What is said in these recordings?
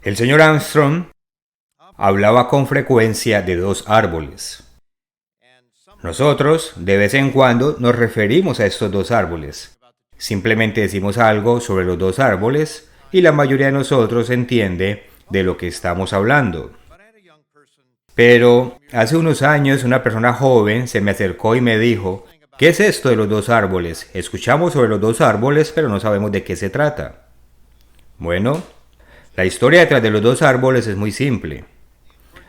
El señor Armstrong hablaba con frecuencia de dos árboles. Nosotros, de vez en cuando, nos referimos a estos dos árboles. Simplemente decimos algo sobre los dos árboles y la mayoría de nosotros entiende de lo que estamos hablando. Pero hace unos años una persona joven se me acercó y me dijo, ¿qué es esto de los dos árboles? Escuchamos sobre los dos árboles, pero no sabemos de qué se trata. Bueno, la historia detrás de los dos árboles es muy simple.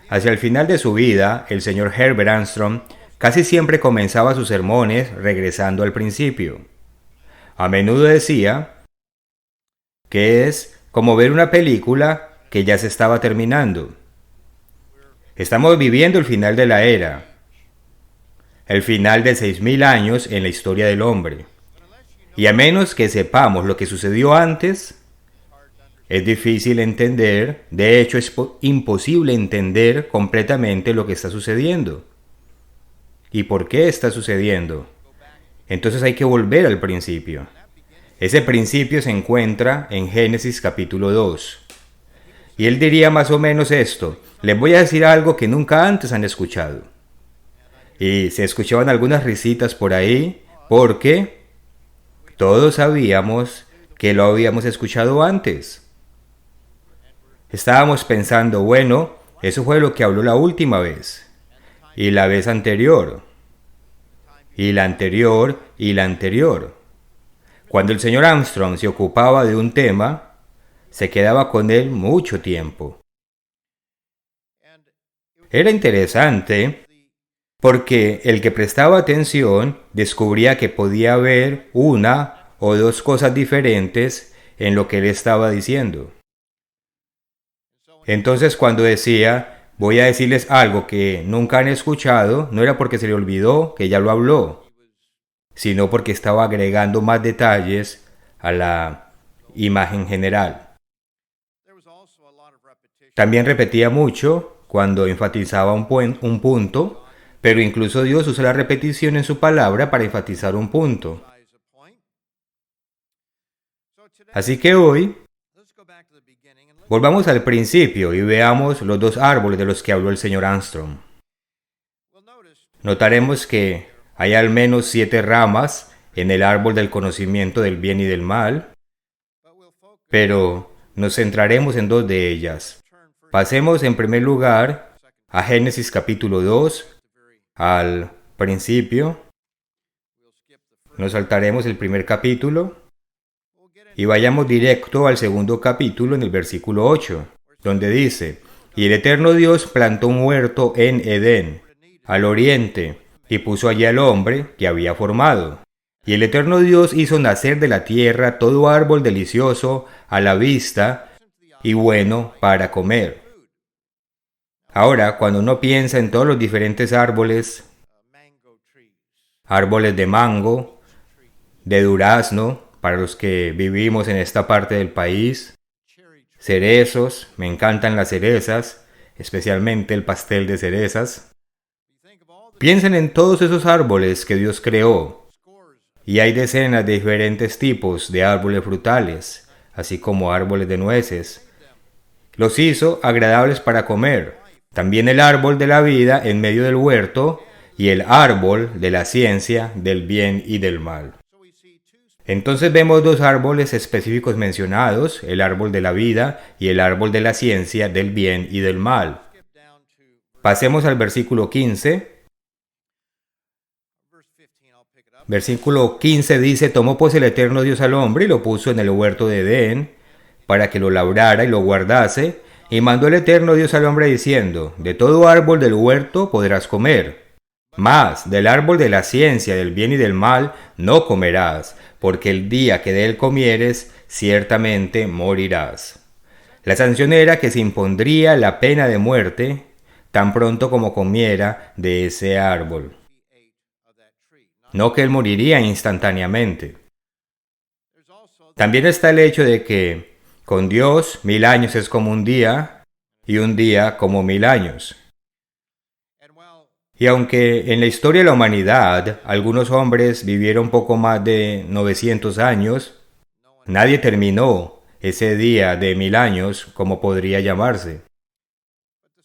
Hacia el final de su vida, el señor Herbert Armstrong casi siempre comenzaba sus sermones regresando al principio. A menudo decía que es como ver una película que ya se estaba terminando. Estamos viviendo el final de la era, el final de 6000 años en la historia del hombre. Y a menos que sepamos lo que sucedió antes, es difícil entender, de hecho es imposible entender completamente lo que está sucediendo. ¿Y por qué está sucediendo? Entonces hay que volver al principio. Ese principio se encuentra en Génesis capítulo 2. Y él diría más o menos esto: les voy a decir algo que nunca antes han escuchado. Y se escuchaban algunas risitas por ahí, porque todos sabíamos que lo habíamos escuchado antes. Estábamos pensando, bueno, eso fue lo que habló la última vez, y la vez anterior, y la anterior, y la anterior. Cuando el señor Armstrong se ocupaba de un tema, se quedaba con él mucho tiempo. Era interesante porque el que prestaba atención descubría que podía haber una o dos cosas diferentes en lo que él estaba diciendo. Entonces cuando decía, voy a decirles algo que nunca han escuchado, no era porque se le olvidó que ya lo habló, sino porque estaba agregando más detalles a la imagen general. También repetía mucho cuando enfatizaba un punto, pero incluso Dios usa la repetición en su palabra para enfatizar un punto. Así que hoy, volvamos al principio y veamos los dos árboles de los que habló el señor Armstrong. Notaremos que hay al menos 7 ramas en el árbol del conocimiento del bien y del mal, pero nos centraremos en 2 de ellas. Pasemos en primer lugar a Génesis capítulo 2, al principio. Nos saltaremos el primer capítulo y vayamos directo al segundo capítulo en el versículo 8, donde dice, y el eterno Dios plantó un huerto en Edén, al oriente, y puso allí al hombre que había formado. Y el eterno Dios hizo nacer de la tierra todo árbol delicioso a la vista y bueno para comer. Ahora, cuando uno piensa en todos los diferentes árboles de mango, de durazno, para los que vivimos en esta parte del país, cerezos, me encantan las cerezas, especialmente el pastel de cerezas. Piensen en todos esos árboles que Dios creó, y hay decenas de diferentes tipos de árboles frutales, así como árboles de nueces. Los hizo agradables para comer. También el árbol de la vida en medio del huerto y el árbol de la ciencia del bien y del mal. Entonces vemos 2 árboles específicos mencionados, el árbol de la vida y el árbol de la ciencia del bien y del mal. Pasemos al versículo 15. Versículo 15 dice, tomó pues el eterno Dios al hombre y lo puso en el huerto de Edén, para que lo labrara y lo guardase, y mandó el eterno Dios al hombre diciendo, de todo árbol del huerto podrás comer, mas del árbol de la ciencia del bien y del mal no comerás, porque el día que de él comieres, ciertamente morirás. La sanción era que se impondría la pena de muerte tan pronto como comiera de ese árbol. No que él moriría instantáneamente. También está el hecho de que con Dios 1000 años es como un día y un día como 1000 años. Y aunque en la historia de la humanidad algunos hombres vivieron poco más de 900 años, nadie terminó ese día de 1000 años, como podría llamarse.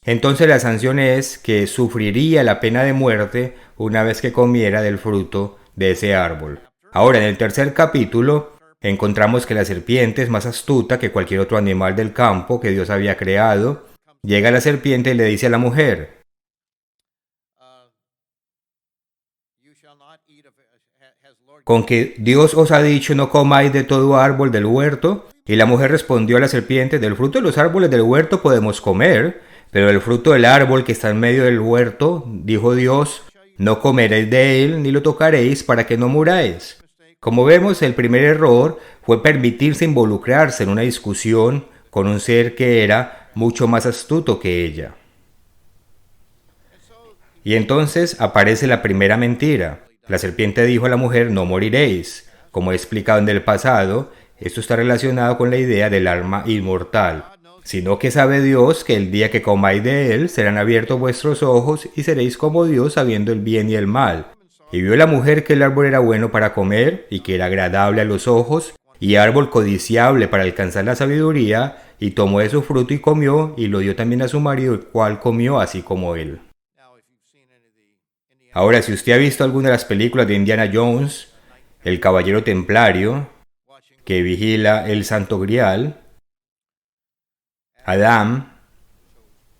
Entonces la sanción es que sufriría la pena de muerte una vez que comiera del fruto de ese árbol. Ahora, en el tercer capítulo, encontramos que la serpiente es más astuta que cualquier otro animal del campo que Dios había creado. Llega la serpiente y le dice a la mujer, con que Dios os ha dicho no comáis de todo árbol del huerto. Y la mujer respondió a la serpiente, del fruto de los árboles del huerto podemos comer, pero el fruto del árbol que está en medio del huerto, dijo Dios, no comeréis de él ni lo tocaréis para que no muráis. Como vemos, el primer error fue permitirse involucrarse en una discusión con un ser que era mucho más astuto que ella. Y entonces aparece la primera mentira. La serpiente dijo a la mujer, no moriréis. Como he explicado en el pasado, esto está relacionado con la idea del alma inmortal, sino que sabe Dios que el día que comáis de él serán abiertos vuestros ojos y seréis como Dios sabiendo el bien y el mal. Y vio la mujer que el árbol era bueno para comer y que era agradable a los ojos y árbol codiciable para alcanzar la sabiduría, y tomó de su fruto y comió y lo dio también a su marido, el cual comió así como él. Ahora, si usted ha visto alguna de las películas de Indiana Jones, el caballero templario que vigila el Santo Grial, Adán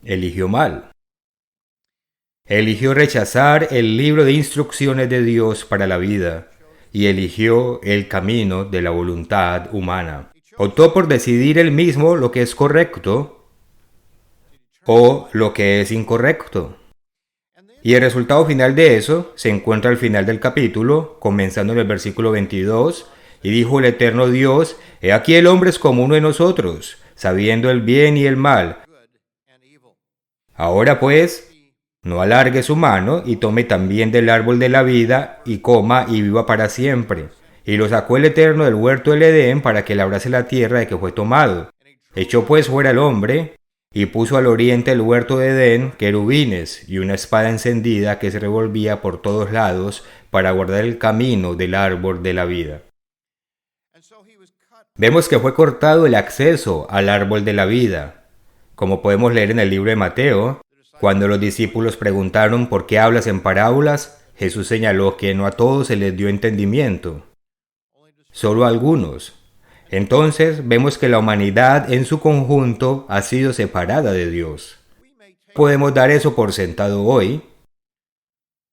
eligió mal. Eligió rechazar el libro de instrucciones de Dios para la vida y eligió el camino de la voluntad humana. Optó por decidir él mismo lo que es correcto o lo que es incorrecto. Y el resultado final de eso se encuentra al final del capítulo, comenzando en el versículo 22, y dijo el eterno Dios, he aquí el hombre es como uno de nosotros, sabiendo el bien y el mal. Ahora pues, no alargue su mano y tome también del árbol de la vida y coma y viva para siempre. Y lo sacó el Eterno del huerto del Edén para que labrase la tierra de que fue tomado. Echó pues fuera el hombre y puso al oriente del huerto de Edén querubines y una espada encendida que se revolvía por todos lados para guardar el camino del árbol de la vida. Vemos que fue cortado el acceso al árbol de la vida. Como podemos leer en el libro de Mateo, cuando los discípulos preguntaron ¿por qué hablas en parábolas?, Jesús señaló que no a todos se les dio entendimiento, solo a algunos. Entonces vemos que la humanidad en su conjunto ha sido separada de Dios. Podemos dar eso por sentado hoy,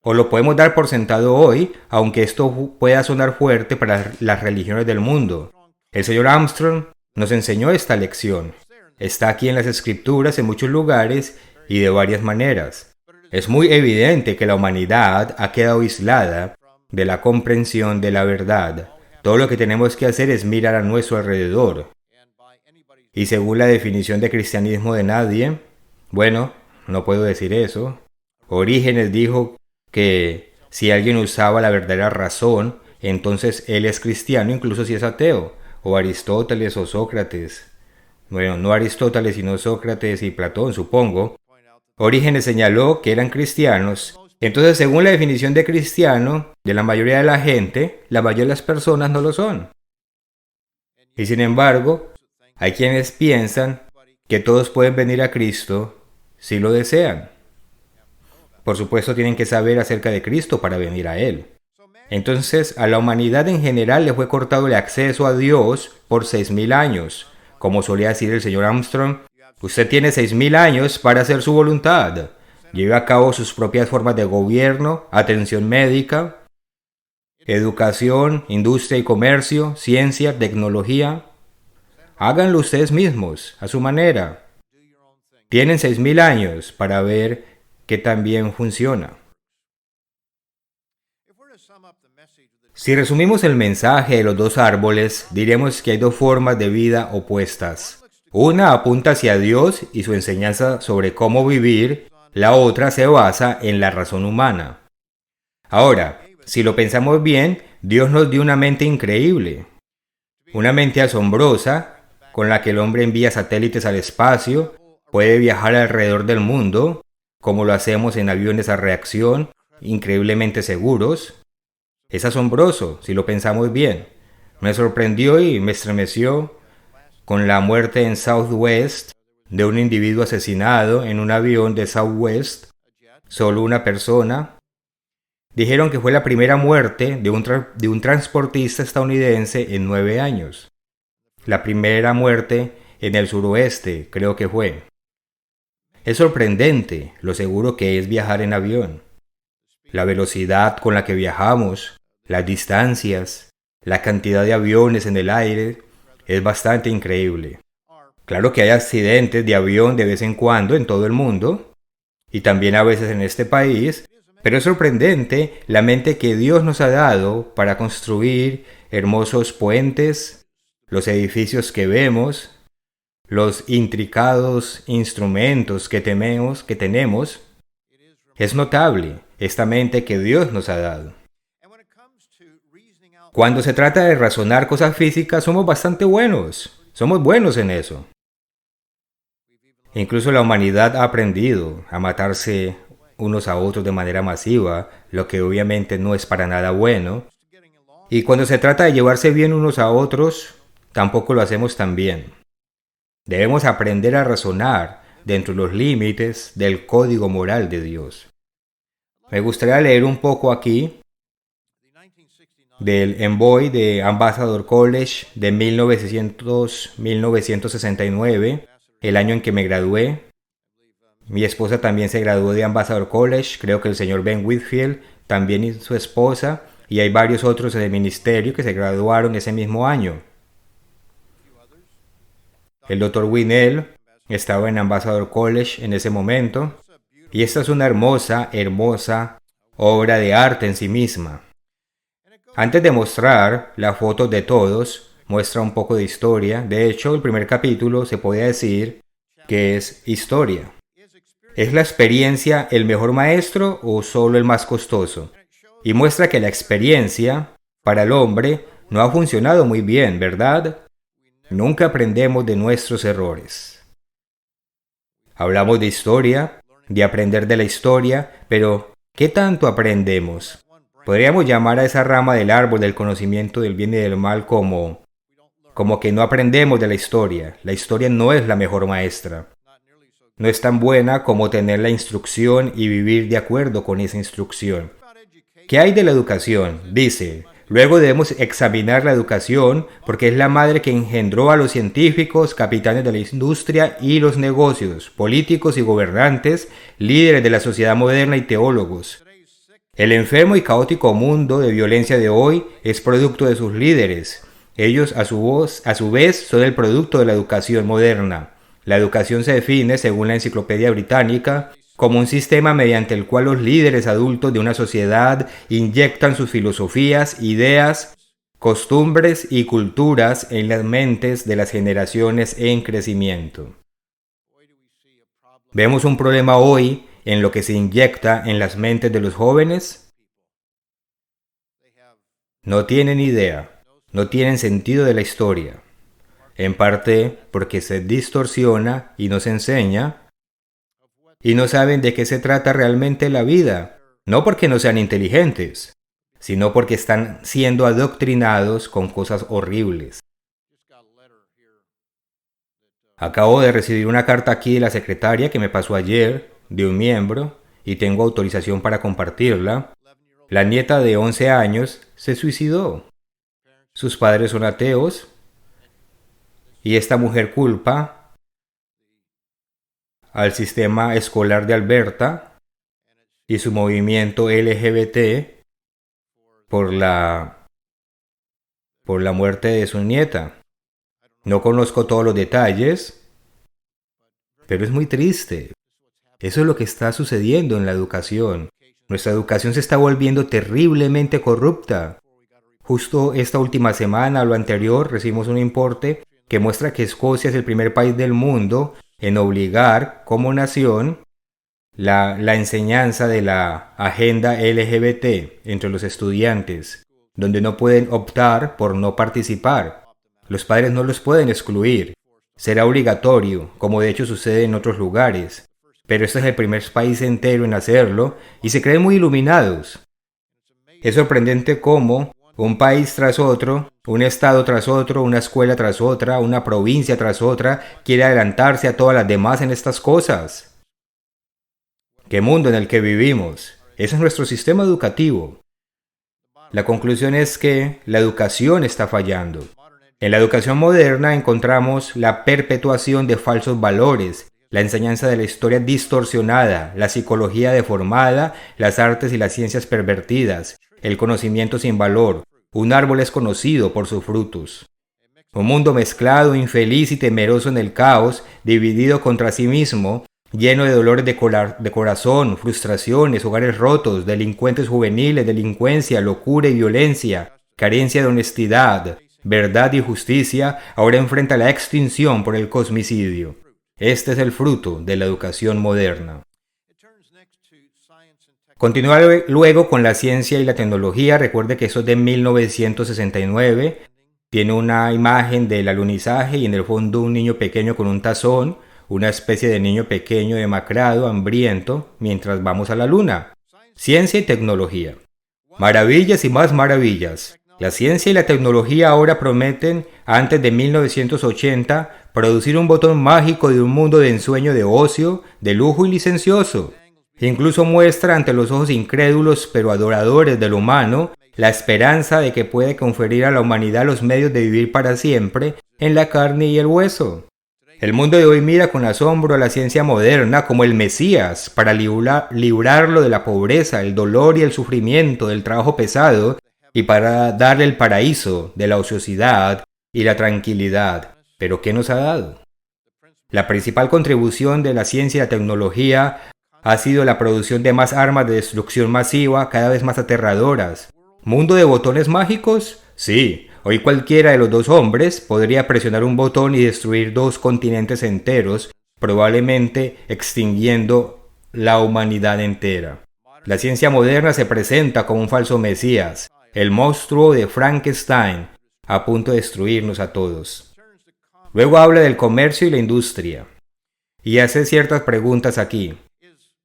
o lo podemos dar por sentado hoy, aunque esto pueda sonar fuerte para las religiones del mundo. El señor Armstrong nos enseñó esta lección. Está aquí en las Escrituras en muchos lugares y de varias maneras. Es muy evidente que la humanidad ha quedado aislada de la comprensión de la verdad. Todo lo que tenemos que hacer es mirar a nuestro alrededor. Y según la definición de cristianismo de nadie, bueno, no puedo decir eso. Orígenes dijo que si alguien usaba la verdadera razón, entonces él es cristiano incluso si es ateo. O Aristóteles o Sócrates. Bueno, no Aristóteles sino Sócrates y Platón, supongo. Orígenes señaló que eran cristianos. Entonces, según la definición de cristiano de la mayoría de la gente, la mayoría de las personas no lo son. Y sin embargo, hay quienes piensan que todos pueden venir a Cristo si lo desean. Por supuesto, tienen que saber acerca de Cristo para venir a Él. Entonces, a la humanidad en general le fue cortado el acceso a Dios por 6000 años. Como solía decir el señor Armstrong, usted tiene 6000 años para hacer su voluntad. Lleve a cabo sus propias formas de gobierno, atención médica, educación, industria y comercio, ciencia, tecnología. Háganlo ustedes mismos, a su manera. Tienen 6000 años para ver que también funciona. Si resumimos el mensaje de los dos árboles, diremos que hay dos formas de vida opuestas. Una apunta hacia Dios y su enseñanza sobre cómo vivir, la otra se basa en la razón humana. Ahora, si lo pensamos bien, Dios nos dio una mente increíble, una mente asombrosa, con la que el hombre envía satélites al espacio, puede viajar alrededor del mundo, como lo hacemos en aviones a reacción, increíblemente seguros. Es asombroso, si lo pensamos bien. Me sorprendió y me estremeció con la muerte en Southwest de un individuo asesinado en un avión de Southwest, solo una persona. Dijeron que fue la primera muerte de un transportista estadounidense en 9 años. La primera muerte en el suroeste, creo que fue. Es sorprendente lo seguro que es viajar en avión. La velocidad con la que viajamos, las distancias, la cantidad de aviones en el aire, es bastante increíble. Claro que hay accidentes de avión de vez en cuando en todo el mundo, y también a veces en este país, pero es sorprendente la mente que Dios nos ha dado para construir hermosos puentes, los edificios que vemos, los intricados instrumentos que tenemos. Es notable esta mente que Dios nos ha dado. Cuando se trata de razonar cosas físicas, somos bastante buenos. Somos buenos en eso. Incluso la humanidad ha aprendido a matarse unos a otros de manera masiva, lo que obviamente no es para nada bueno. Y cuando se trata de llevarse bien unos a otros, tampoco lo hacemos tan bien. Debemos aprender a razonar dentro de los límites del código moral de Dios. Me gustaría leer un poco aquí del Envoy de Ambassador College de 1969, el año en que me gradué. Mi esposa también se graduó de Ambassador College, creo que el señor Ben Whitfield también y su esposa, y hay varios otros en el ministerio que se graduaron ese mismo año. El Dr. Winnell estaba en Ambassador College en ese momento, y esta es una hermosa obra de arte en sí misma. Antes de mostrar la foto de todos, muestra un poco de historia. De hecho, el primer capítulo se podría decir que es historia. ¿Es la experiencia el mejor maestro o solo el más costoso? Y muestra que la experiencia, para el hombre, no ha funcionado muy bien, ¿verdad? Nunca aprendemos de nuestros errores. Hablamos de historia, de aprender de la historia, pero ¿qué tanto aprendemos? Podríamos llamar a esa rama del árbol del conocimiento del bien y del mal como que no aprendemos de la historia. La historia no es la mejor maestra. No es tan buena como tener la instrucción y vivir de acuerdo con esa instrucción. ¿Qué hay de la educación? Dice, luego debemos examinar la educación porque es la madre que engendró a los científicos, capitanes de la industria y los negocios, políticos y gobernantes, líderes de la sociedad moderna y teólogos. El enfermo y caótico mundo de violencia de hoy es producto de sus líderes. Ellos, a su vez, son el producto de la educación moderna. La educación se define, según la Enciclopedia Británica, como un sistema mediante el cual los líderes adultos de una sociedad inyectan sus filosofías, ideas, costumbres y culturas en las mentes de las generaciones en crecimiento. Vemos un problema hoy en lo que se inyecta en las mentes de los jóvenes. No tienen idea, no tienen sentido de la historia. En parte porque se distorsiona y nos enseña, y no saben de qué se trata realmente la vida, no porque no sean inteligentes, sino porque están siendo adoctrinados con cosas horribles. Acabo de recibir una carta aquí de la secretaria que me pasó ayer, de un miembro, y tengo autorización para compartirla. La nieta de 11 años se suicidó. Sus padres son ateos, y esta mujer culpa al sistema escolar de Alberta y su movimiento LGBT por la muerte de su nieta. No conozco todos los detalles, pero es muy triste. Eso es lo que está sucediendo en la educación. Nuestra educación se está volviendo terriblemente corrupta. Justo esta última semana o lo anterior recibimos un importe que muestra que Escocia es el primer país del mundo en obligar como nación la enseñanza de la agenda LGBT entre los estudiantes, donde no pueden optar por no participar. Los padres no los pueden excluir. Será obligatorio, como de hecho sucede en otros lugares. Pero este es el primer país entero en hacerlo y se creen muy iluminados. Es sorprendente cómo un país tras otro Un estado tras otro, una escuela tras otra, una provincia tras otra, quiere adelantarse a todas las demás en estas cosas. ¿Qué mundo en el que vivimos? Ese es nuestro sistema educativo. La conclusión es que la educación está fallando. En la educación moderna encontramos la perpetuación de falsos valores, la enseñanza de la historia distorsionada, la psicología deformada, las artes y las ciencias pervertidas, el conocimiento sin valor. Un árbol es conocido por sus frutos. Un mundo mezclado, infeliz y temeroso en el caos, dividido contra sí mismo, lleno de dolores de corazón, frustraciones, hogares rotos, delincuentes juveniles, delincuencia, locura y violencia, carencia de honestidad, verdad y justicia, ahora enfrenta la extinción por el cosmicidio. Este es el fruto de la educación moderna. Continúa luego con la ciencia y la tecnología. Recuerde que eso es de 1969. Tiene una imagen del alunizaje y en el fondo un niño pequeño con un tazón, una especie de niño pequeño demacrado, hambriento, mientras vamos a la luna. Ciencia y tecnología. Maravillas y más maravillas. La ciencia y la tecnología ahora prometen, antes de 1980, producir un botón mágico de un mundo de ensueño de ocio, de lujo y licencioso. Incluso muestra ante los ojos incrédulos pero adoradores del humano la esperanza de que puede conferir a la humanidad los medios de vivir para siempre en la carne y el hueso. El mundo de hoy mira con asombro a la ciencia moderna como el Mesías para librarlo de la pobreza, el dolor y el sufrimiento del trabajo pesado y para darle el paraíso de la ociosidad y la tranquilidad. ¿Pero qué nos ha dado? La principal contribución de la ciencia y la tecnología ha sido la producción de más armas de destrucción masiva cada vez más aterradoras. ¿Mundo de botones mágicos? Sí. Hoy cualquiera de los dos hombres podría presionar un botón y destruir 2 continentes enteros, probablemente extinguiendo la humanidad entera. La ciencia moderna se presenta como un falso Mesías, el monstruo de Frankenstein, a punto de destruirnos a todos. Luego habla del comercio y la industria, y hace ciertas preguntas aquí.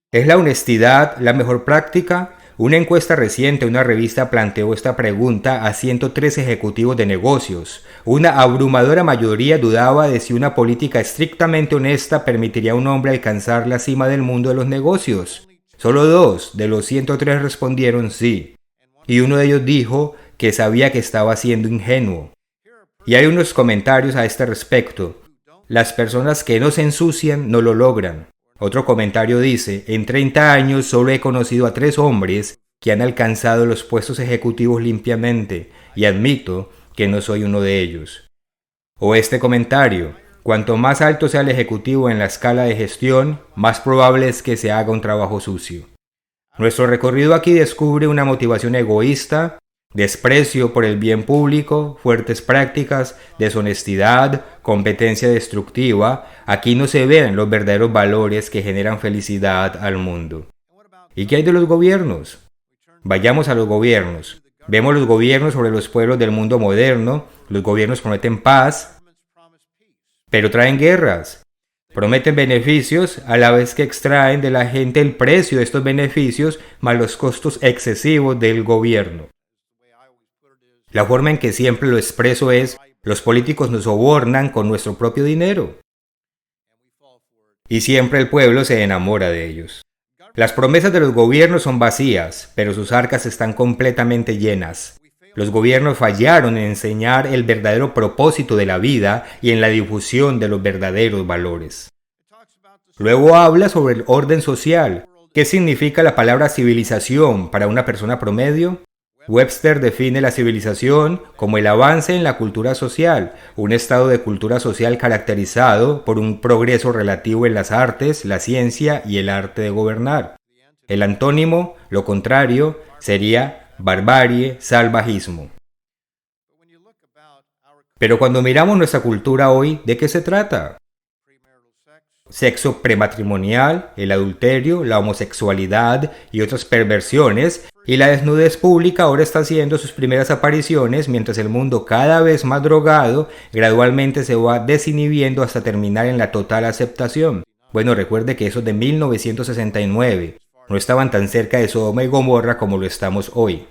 ¿Es la honestidad la mejor práctica? Una encuesta reciente de una revista planteó esta pregunta a 103 ejecutivos de negocios. Una abrumadora mayoría dudaba de si una política estrictamente honesta permitiría a un hombre alcanzar la cima del mundo de los negocios. Solo 2 de los 103 respondieron sí, y uno de ellos dijo que sabía que estaba siendo ingenuo. Y hay unos comentarios a este respecto. Las personas que no se ensucian no lo logran. Otro comentario dice, en 30 años solo he conocido a 3 hombres que han alcanzado los puestos ejecutivos limpiamente y admito que no soy uno de ellos. O este comentario, cuanto más alto sea el ejecutivo en la escala de gestión, más probable es que se haga un trabajo sucio. Nuestro recorrido aquí descubre una motivación egoísta, desprecio por el bien público, fuertes prácticas, deshonestidad, competencia destructiva. Aquí no se ven los verdaderos valores que generan felicidad al mundo. ¿Y qué hay de los gobiernos? Vayamos a los gobiernos. Vemos los gobiernos sobre los pueblos del mundo moderno. Los gobiernos prometen paz, pero traen guerras. Prometen beneficios a la vez que extraen de la gente el precio de estos beneficios más los costos excesivos del gobierno. La forma en que siempre lo expreso es, los políticos nos sobornan con nuestro propio dinero. Y siempre el pueblo se enamora de ellos. Las promesas de los gobiernos son vacías, pero sus arcas están completamente llenas. Los gobiernos fallaron en enseñar el verdadero propósito de la vida y en la difusión de los verdaderos valores. Luego habla sobre el orden social. ¿Qué significa la palabra civilización para una persona promedio? Webster define la civilización como el avance en la cultura social, un estado de cultura social caracterizado por un progreso relativo en las artes, la ciencia y el arte de gobernar. El antónimo, lo contrario, sería barbarie, salvajismo. Pero cuando miramos nuestra cultura hoy, ¿de qué se trata? Sexo prematrimonial, el adulterio, la homosexualidad y otras perversiones, y la desnudez pública ahora está haciendo sus primeras apariciones mientras el mundo cada vez más drogado gradualmente se va desinhibiendo hasta terminar en la total aceptación. Bueno, recuerde que eso es de 1969. No estaban tan cerca de Sodoma y Gomorra como lo estamos hoy.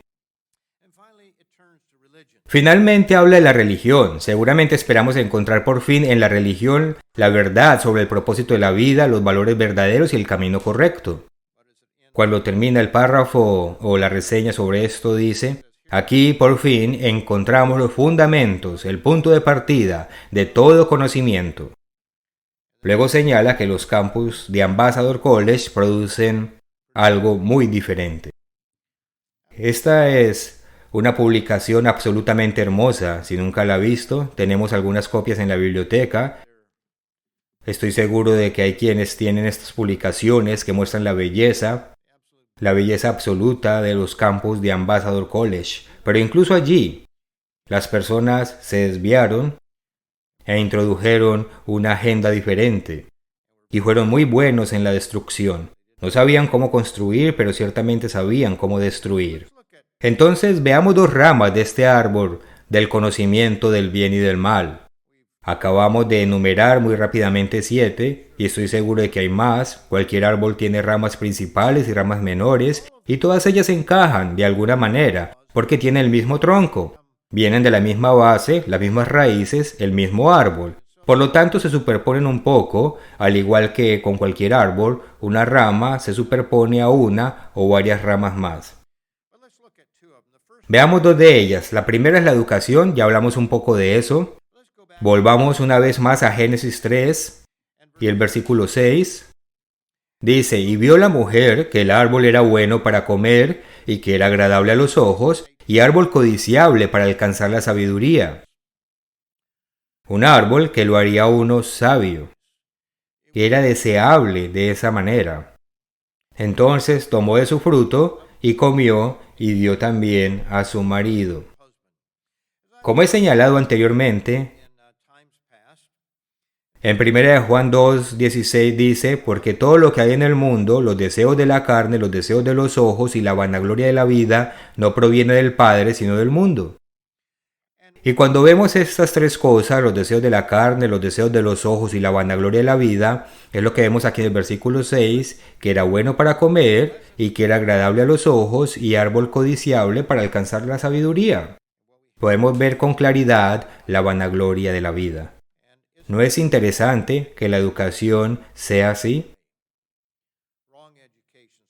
Finalmente habla de la religión. Seguramente esperamos encontrar por fin en la religión la verdad sobre el propósito de la vida, los valores verdaderos y el camino correcto. Cuando termina el párrafo o la reseña sobre esto dice: aquí por fin encontramos los fundamentos, el punto de partida de todo conocimiento. Luego señala que los campus de Ambassador College producen algo muy diferente. Esta es una publicación absolutamente hermosa. Si nunca la ha visto, tenemos algunas copias en la biblioteca. Estoy seguro de que hay quienes tienen estas publicaciones que muestran la belleza absoluta de los campus de Ambassador College. Pero incluso allí, las personas se desviaron e introdujeron una agenda diferente. Y fueron muy buenos en la destrucción. No sabían cómo construir, pero ciertamente sabían cómo destruir. Entonces veamos dos ramas de este árbol del conocimiento del bien y del mal. Acabamos de enumerar muy rápidamente 7, y estoy seguro de que hay más. Cualquier árbol tiene ramas principales y ramas menores, y todas ellas encajan de alguna manera, porque tienen el mismo tronco. Vienen de la misma base, las mismas raíces, el mismo árbol. Por lo tanto, se superponen un poco, al igual que con cualquier árbol, una rama se superpone a una o varias ramas más. Veamos dos de ellas. La primera es la educación, ya hablamos un poco de eso. Volvamos una vez más a Génesis 3 y el versículo 6. Dice: y vio la mujer que el árbol era bueno para comer y que era agradable a los ojos y árbol codiciable para alcanzar la sabiduría. Un árbol que lo haría uno sabio. Era deseable de esa manera. Entonces tomó de su fruto y comió y dio también a su marido. Como he señalado anteriormente, en 1 Juan 2:16 dice: porque todo lo que hay en el mundo, los deseos de la carne, los deseos de los ojos y la vanagloria de la vida, no proviene del Padre, sino del mundo. Y cuando vemos estas tres cosas, los deseos de la carne, los deseos de los ojos y la vanagloria de la vida, es lo que vemos aquí en el versículo 6, que era bueno para comer y que era agradable a los ojos y árbol codiciable para alcanzar la sabiduría. Podemos ver con claridad la vanagloria de la vida. ¿No es interesante que la educación sea así?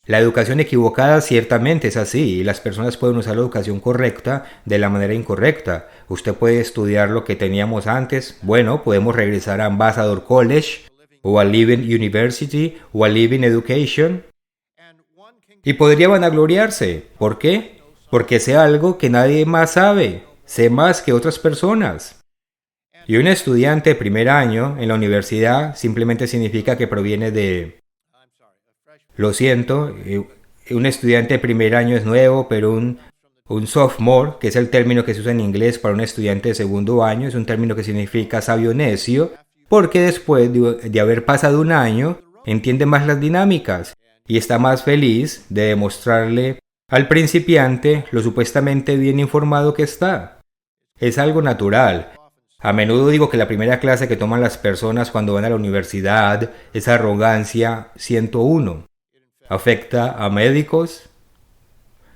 La educación equivocada ciertamente es así, y las personas pueden usar la educación correcta de la manera incorrecta. Usted puede estudiar lo que teníamos antes. Bueno, podemos regresar a Ambassador College, o a Living University, o a Living Education. Y podría vanagloriarse. ¿Por qué? Porque sé algo que nadie más sabe. Sé más que otras personas. Y un estudiante de primer año en la universidad simplemente significa que proviene de... Lo siento, un estudiante de primer año es nuevo, pero un sophomore, que es el término que se usa en inglés para un estudiante de segundo año, es un término que significa sabio necio, porque después de haber pasado un año, entiende más las dinámicas y está más feliz de demostrarle al principiante lo supuestamente bien informado que está. Es algo natural. A menudo digo que la primera clase que toman las personas cuando van a la universidad es arrogancia 101. Afecta a médicos,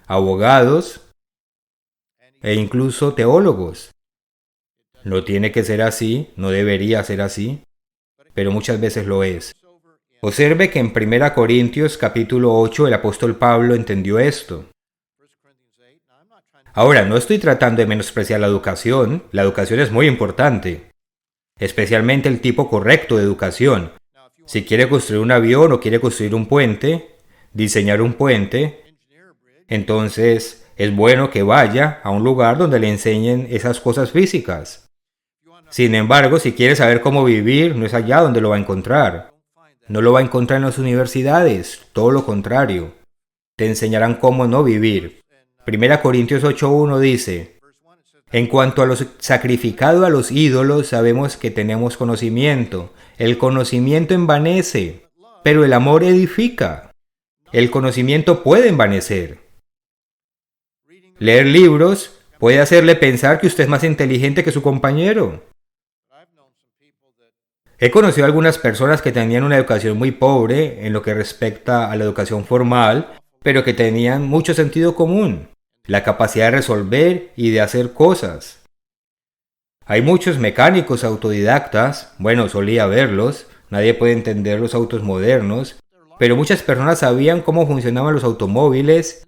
abogados e incluso teólogos. No tiene que ser así, no debería ser así, pero muchas veces lo es. Observe que en 1 Corintios capítulo 8 el apóstol Pablo entendió esto. Ahora, no estoy tratando de menospreciar la educación es muy importante, especialmente el tipo correcto de educación. Si quiere construir un avión o quiere construir un puente, diseñar un puente, entonces es bueno que vaya a un lugar donde le enseñen esas cosas físicas. Sin embargo, si quiere saber cómo vivir, no es allá donde lo va a encontrar. No lo va a encontrar en las universidades, todo lo contrario. Te enseñarán cómo no vivir. 1 Corintios 8:1 dice: en cuanto a lo sacrificado a los ídolos, sabemos que tenemos conocimiento. El conocimiento envanece, pero el amor edifica. El conocimiento puede envanecer. Leer libros puede hacerle pensar que usted es más inteligente que su compañero. He conocido a algunas personas que tenían una educación muy pobre en lo que respecta a la educación formal, pero que tenían mucho sentido común. la capacidad de resolver y de hacer cosas. Hay muchos mecánicos autodidactas, bueno, solía verlos, nadie puede entender los autos modernos, pero muchas personas sabían cómo funcionaban los automóviles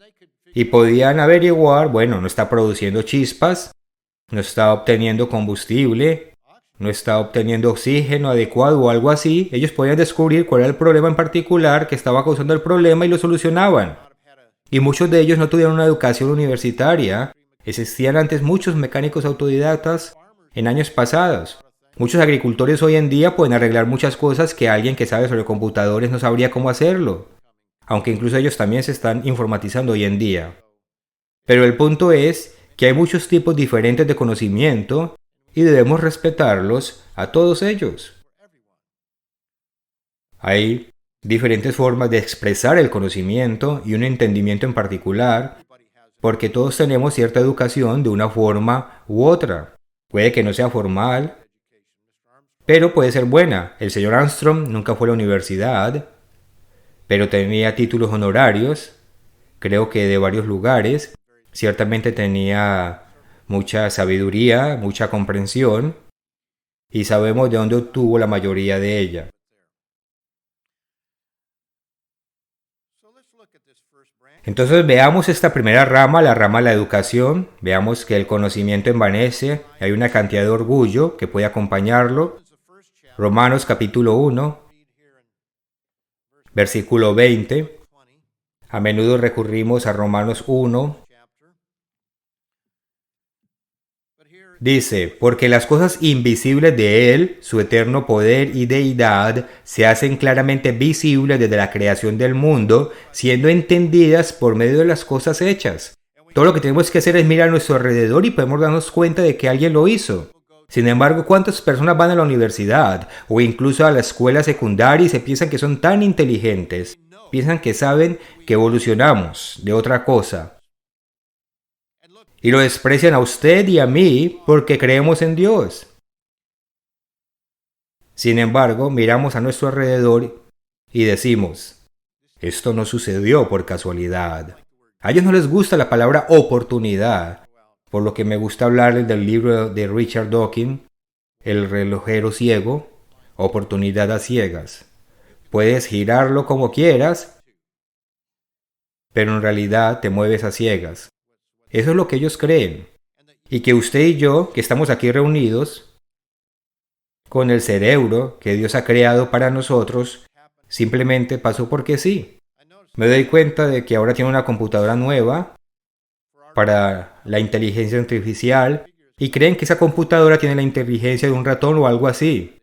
y podían averiguar, bueno, no está produciendo chispas, no está obteniendo combustible, no está obteniendo oxígeno adecuado o algo así. Ellos podían descubrir cuál era el problema en particular que estaba causando el problema y lo solucionaban. Y muchos de ellos no tuvieron una educación universitaria. Existían antes muchos mecánicos autodidactas en años pasados. Muchos agricultores hoy en día pueden arreglar muchas cosas que alguien que sabe sobre computadores no sabría cómo hacerlo. Aunque incluso ellos también se están informatizando hoy en día. Pero el punto es que hay muchos tipos diferentes de conocimiento y debemos respetarlos a todos ellos. Hay diferentes formas de expresar el conocimiento y un entendimiento en particular, porque todos tenemos cierta educación de una forma u otra. Puede que no sea formal, pero puede ser buena. El señor Armstrong nunca fue a la universidad, pero tenía títulos honorarios, creo que de varios lugares. Ciertamente tenía mucha sabiduría, mucha comprensión, y sabemos de dónde obtuvo la mayoría de ella. Entonces veamos esta primera rama, la rama de la educación. Veamos que el conocimiento envanece, hay una cantidad de orgullo que puede acompañarlo. Romanos capítulo 1, versículo 20. A menudo recurrimos a Romanos 1. Dice, porque las cosas invisibles de Él, su eterno poder y deidad, se hacen claramente visibles desde la creación del mundo, siendo entendidas por medio de las cosas hechas. Todo lo que tenemos que hacer es mirar a nuestro alrededor y podemos darnos cuenta de que alguien lo hizo. Sin embargo, ¿cuántas personas van a la universidad o incluso a la escuela secundaria y se piensan que son tan inteligentes? Piensan que saben que evolucionamos de otra cosa. Y lo desprecian a usted y a mí porque creemos en Dios. Sin embargo, miramos a nuestro alrededor y decimos, esto no sucedió por casualidad. A ellos no les gusta la palabra oportunidad, por lo que me gusta hablarles del libro de Richard Dawkins, El relojero ciego, Oportunidad a ciegas. Puedes girarlo como quieras, pero en realidad te mueves a ciegas. Eso es lo que ellos creen. Y que usted y yo, que estamos aquí reunidos, con el cerebro que Dios ha creado para nosotros, simplemente pasó porque sí. Me doy cuenta de que ahora tiene una computadora nueva para la inteligencia artificial y creen que esa computadora tiene la inteligencia de un ratón o algo así.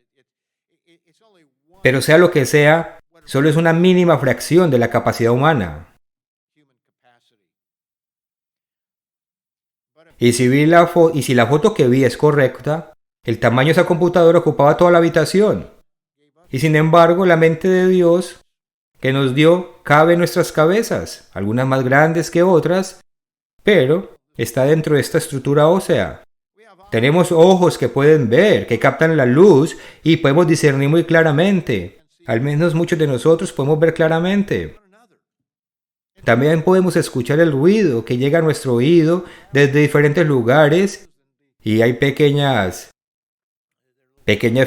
Pero sea lo que sea, solo es una mínima fracción de la capacidad humana. Y si la foto que vi es correcta, el tamaño de esa computadora ocupaba toda la habitación. Y sin embargo, la mente de Dios que nos dio cabe en nuestras cabezas, algunas más grandes que otras, pero está dentro de esta estructura ósea. Tenemos ojos que pueden ver, que captan la luz y podemos discernir muy claramente. Al menos muchos de nosotros podemos ver claramente. También podemos escuchar el ruido que llega a nuestro oído desde diferentes lugares y hay pequeñas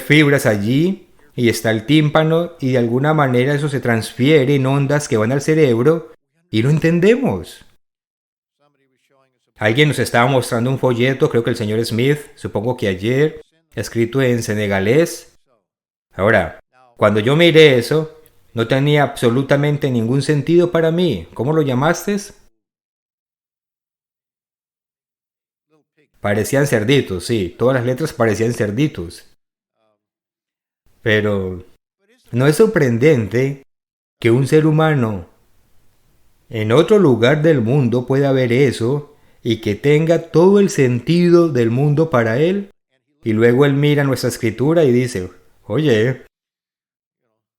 fibras allí y está el tímpano y de alguna manera eso se transfiere en ondas que van al cerebro y lo entendemos. Alguien nos estaba mostrando un folleto, creo que el señor Smith, supongo que ayer, escrito en senegalés. Ahora, cuando yo miré eso, no tenía absolutamente ningún sentido para mí. ¿Cómo lo llamaste? Parecían cerditos, sí. Todas las letras parecían cerditos. Pero ¿no es sorprendente que un ser humano en otro lugar del mundo pueda ver eso y que tenga todo el sentido del mundo para él? Y luego él mira nuestra escritura y dice, oye,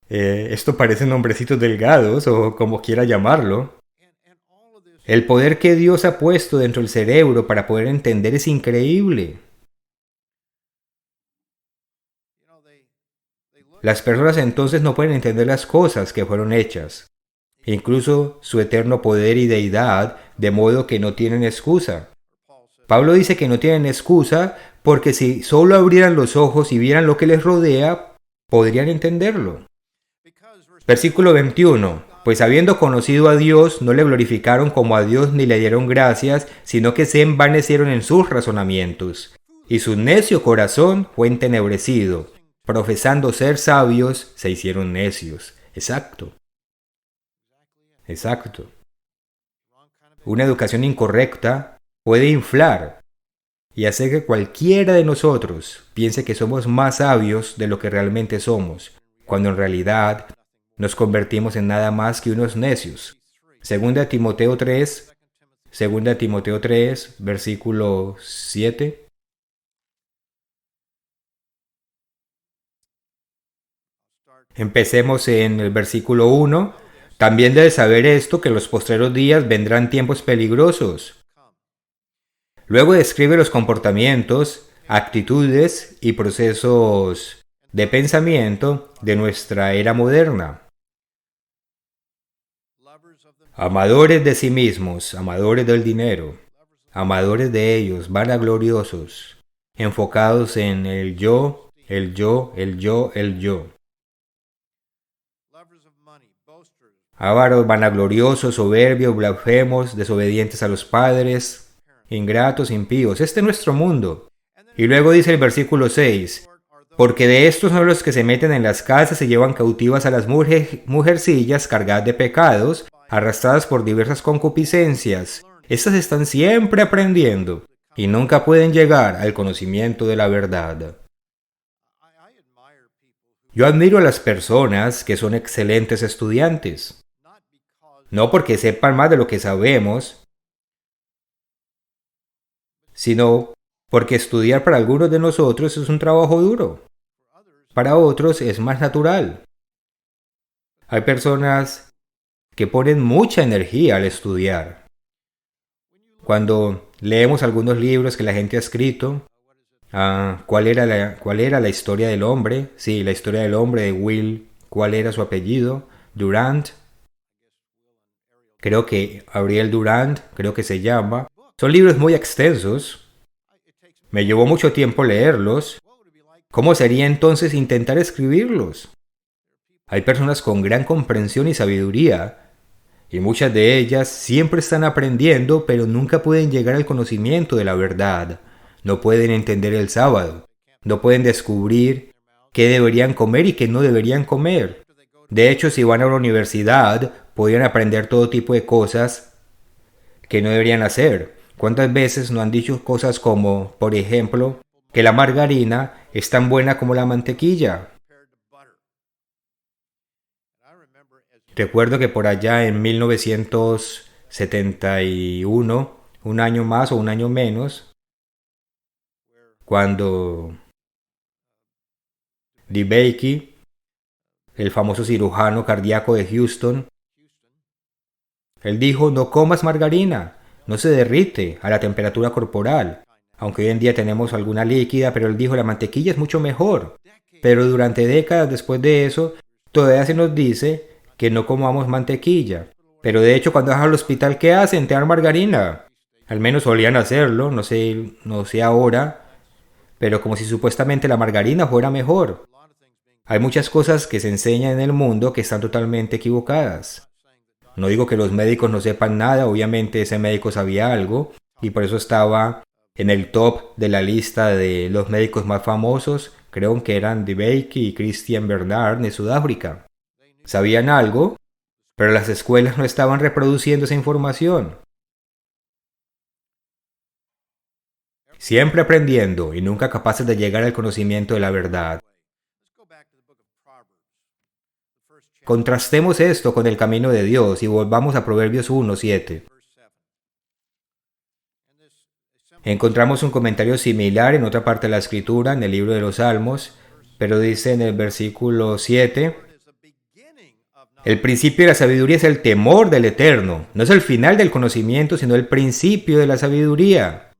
esto parece nombrecitos delgados o como quiera llamarlo. El poder que Dios ha puesto dentro del cerebro para poder entender es increíble. Las personas entonces no pueden entender las cosas que fueron hechas. Incluso su eterno poder y deidad de modo que no tienen excusa. Pablo dice que no tienen excusa porque si solo abrieran los ojos y vieran lo que les rodea, podrían entenderlo. Versículo 21. Pues habiendo conocido a Dios, no le glorificaron como a Dios ni le dieron gracias, sino que se envanecieron en sus razonamientos. Y su necio corazón fue entenebrecido. Profesando ser sabios, se hicieron necios. Exacto. Exacto. Una educación incorrecta puede inflar y hacer que cualquiera de nosotros piense que somos más sabios de lo que realmente somos, cuando en realidad nos convertimos en nada más que unos necios. Segunda Timoteo 3, versículo 7. Empecemos en el versículo 1. También debes saber esto, que en los postreros días vendrán tiempos peligrosos. Luego describe los comportamientos, actitudes y procesos de pensamiento de nuestra era moderna. Amadores de sí mismos, amadores del dinero, amadores de ellos, vanagloriosos, enfocados en el yo, el yo, el yo, el yo. Ávaros, vanagloriosos, soberbios, blasfemos, desobedientes a los padres, ingratos, impíos. Este es nuestro mundo. Y luego dice el versículo 6, porque de estos son los que se meten en las casas y llevan cautivas a las mujercillas cargadas de pecados, arrastradas por diversas concupiscencias. Estas están siempre aprendiendo y nunca pueden llegar al conocimiento de la verdad. Yo admiro a las personas que son excelentes estudiantes. No porque sepan más de lo que sabemos, sino porque estudiar para algunos de nosotros es un trabajo duro. Para otros es más natural. Hay personas que ponen mucha energía al estudiar. Cuando leemos algunos libros que la gente ha escrito, ¿cuál era la historia del hombre? Sí, la historia del hombre de Will, ¿cuál era su apellido? Durant. Creo que Ariel Durant, creo que se llama. Son libros muy extensos. Me llevó mucho tiempo leerlos. ¿Cómo sería entonces intentar escribirlos? Hay personas con gran comprensión y sabiduría, y muchas de ellas siempre están aprendiendo, pero nunca pueden llegar al conocimiento de la verdad. No pueden entender el sábado. No pueden descubrir qué deberían comer y qué no deberían comer. De hecho, si van a la universidad, podrían aprender todo tipo de cosas que no deberían hacer. ¿Cuántas veces no han dicho cosas como, por ejemplo, que la margarina es tan buena como la mantequilla? Recuerdo que por allá en 1971, un año más o un año menos, cuando DeBakey, el famoso cirujano cardíaco de Houston, él dijo, no comas margarina, no se derrite a la temperatura corporal. Aunque hoy en día tenemos alguna líquida, pero él dijo, la mantequilla es mucho mejor. Pero durante décadas después de eso, todavía se nos dice que no comamos mantequilla. Pero de hecho, cuando vas al hospital, ¿qué hacen? Te dan margarina. Al menos solían hacerlo, no sé ahora, pero como si supuestamente la margarina fuera mejor. Hay muchas cosas que se enseñan en el mundo que están totalmente equivocadas. No digo que los médicos no sepan nada, obviamente ese médico sabía algo y por eso estaba en el top de la lista de los médicos más famosos, creo que eran DeBakey y Christian Bernard de Sudáfrica. Sabían algo, pero las escuelas no estaban reproduciendo esa información. Siempre aprendiendo y nunca capaces de llegar al conocimiento de la verdad. Contrastemos esto con el camino de Dios y volvamos a Proverbios 1:7. Encontramos un comentario similar en otra parte de la escritura, en el libro de los Salmos, pero dice en el versículo 7, el principio de la sabiduría es el temor del Eterno. No es el final del conocimiento, sino el principio de la sabiduría.